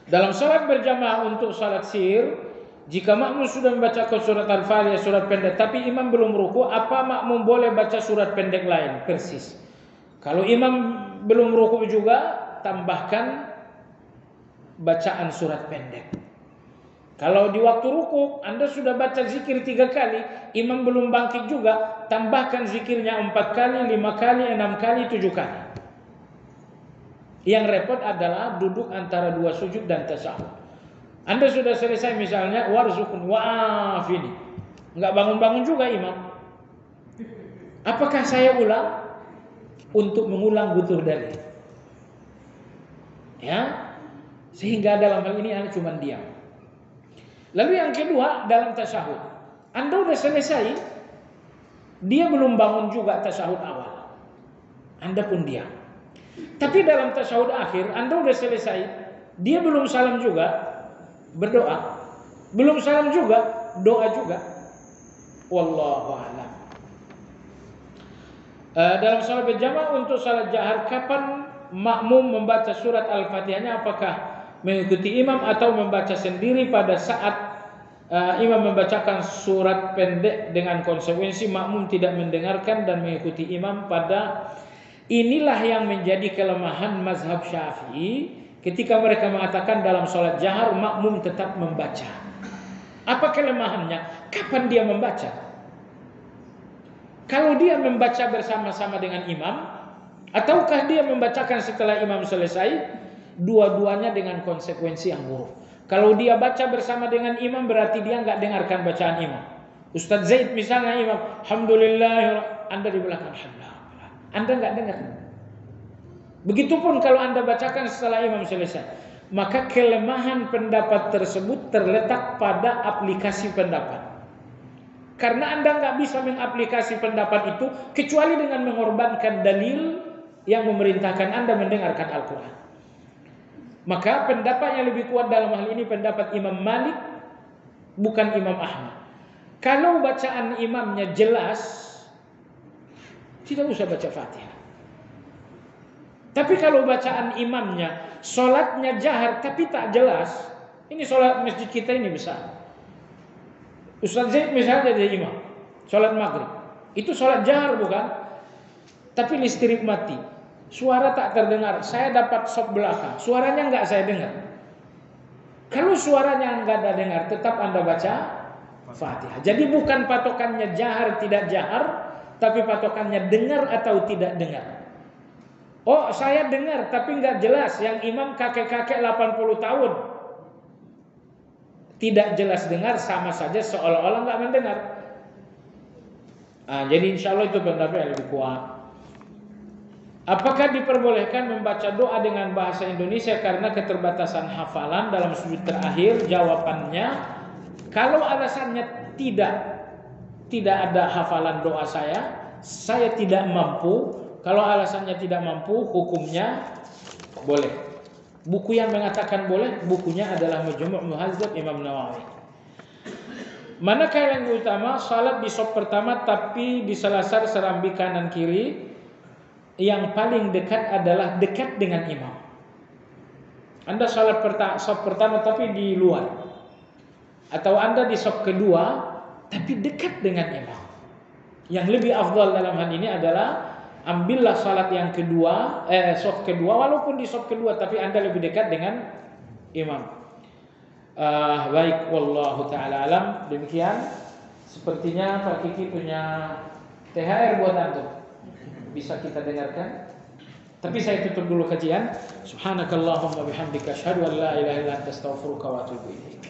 Dalam salat berjamaah untuk salat sir, jika makmum sudah membaca surat Al-Fatihah, surat pendek, tapi imam belum ruku, apa makmum boleh baca surat pendek lain? Persis. Kalau imam belum ruku juga, tambahkan bacaan surat pendek. Kalau di waktu ruku Anda sudah baca zikir 3 kali, imam belum bangkit juga, tambahkan zikirnya 4 kali, 5 kali, 6 kali, 7 kali. Yang repot adalah duduk antara 2 sujud dan tasyahud. Anda sudah selesai misalnya warzuqun wa'afini, enggak bangun-bangun juga imam. Apakah saya ulang? Untuk mengulang butuh dalil. Ya, sehingga dalam hal ini Anda cuma diam. Lalu yang kedua, dalam tasyahud, Anda sudah selesai, dia belum bangun juga tasyahud awal, Anda pun diam. Tapi dalam tasyahud akhir, Anda sudah selesai, dia belum salam juga, berdoa. Belum salam juga, doa juga. Wallahu a'lam. Dalam salat berjamaah untuk salat jahar, kapan makmum membaca surat Al-Fatihahnya? Apakah mengikuti imam atau membaca sendiri? Pada saat imam membacakan surat pendek dengan konsekuensi makmum tidak mendengarkan dan mengikuti imam, inilah yang menjadi kelemahan mazhab Syafi'i ketika mereka mengatakan dalam salat jahar makmum tetap membaca. Apa kelemahannya? Kapan dia membaca? Kalau dia membaca bersama-sama dengan imam, ataukah dia membacakan setelah imam selesai? Dua-duanya dengan konsekuensi yang buruk. Kalau dia baca bersama dengan imam, berarti dia enggak dengarkan bacaan imam. Ustaz Zaid misalnya imam, alhamdulillah, Anda di belakang, alhamdulillah, Anda enggak dengar. Begitupun kalau Anda bacakan setelah imam selesai. Maka kelemahan pendapat tersebut terletak pada aplikasi pendapat. Karena Anda enggak bisa mengaplikasi pendapat itu kecuali dengan mengorbankan dalil yang memerintahkan Anda mendengarkan Al-Quran. Maka pendapat yang lebih kuat dalam hal ini pendapat Imam Malik, bukan Imam Ahmad. Kalau bacaan imamnya jelas, tidak usah baca Fatihah. Tapi kalau bacaan imamnya, solatnya jahar tapi tak jelas, ini solat masjid kita ini besar. Ustaz Zaid misalnya jadi imam, solat maghrib, itu solat jahar bukan? Tapi listrik mati, suara tak terdengar, saya dapat sop belakang, suaranya enggak saya dengar. Kalau suaranya enggak ada dengar, tetap Anda baca Fatihah. Jadi bukan patokannya jahar tidak jahar, tapi patokannya dengar atau tidak dengar. Oh, saya dengar tapi enggak jelas, yang imam kakek-kakek 80 tahun. Tidak jelas dengar, sama saja seolah-olah enggak mendengar. Jadi insya Allah itu pendapat yang lebih kuat. Apakah diperbolehkan membaca doa dengan bahasa Indonesia karena keterbatasan hafalan dalam sujud terakhir? Jawabannya, kalau alasannya tidak ada hafalan doa saya tidak mampu. Kalau alasannya tidak mampu, hukumnya boleh. Buku yang mengatakan boleh, bukunya adalah Majmu' Muhazzab Imam Nawawi. Manakah yang utama? Salat di saf pertama tapi di selasar serambi kanan kiri. Yang paling dekat adalah dekat dengan imam. Anda salat saf pertama tapi di luar, atau Anda di saf kedua tapi dekat dengan imam. Yang lebih afdal dalam hal ini adalah ambillah salat yang kedua, saf kedua, walaupun di saf kedua tapi Anda lebih dekat dengan imam. Baik, wallahu taala alam. Demikian. Sepertinya Pak Kiki punya THR buat antum. Bisa kita dengarkan. Tapi saya tutup dulu kajian. Subhanakallahumma bihamdika asyhadu an la ilaha illa anta astaghfiruka wa atubu ilaik.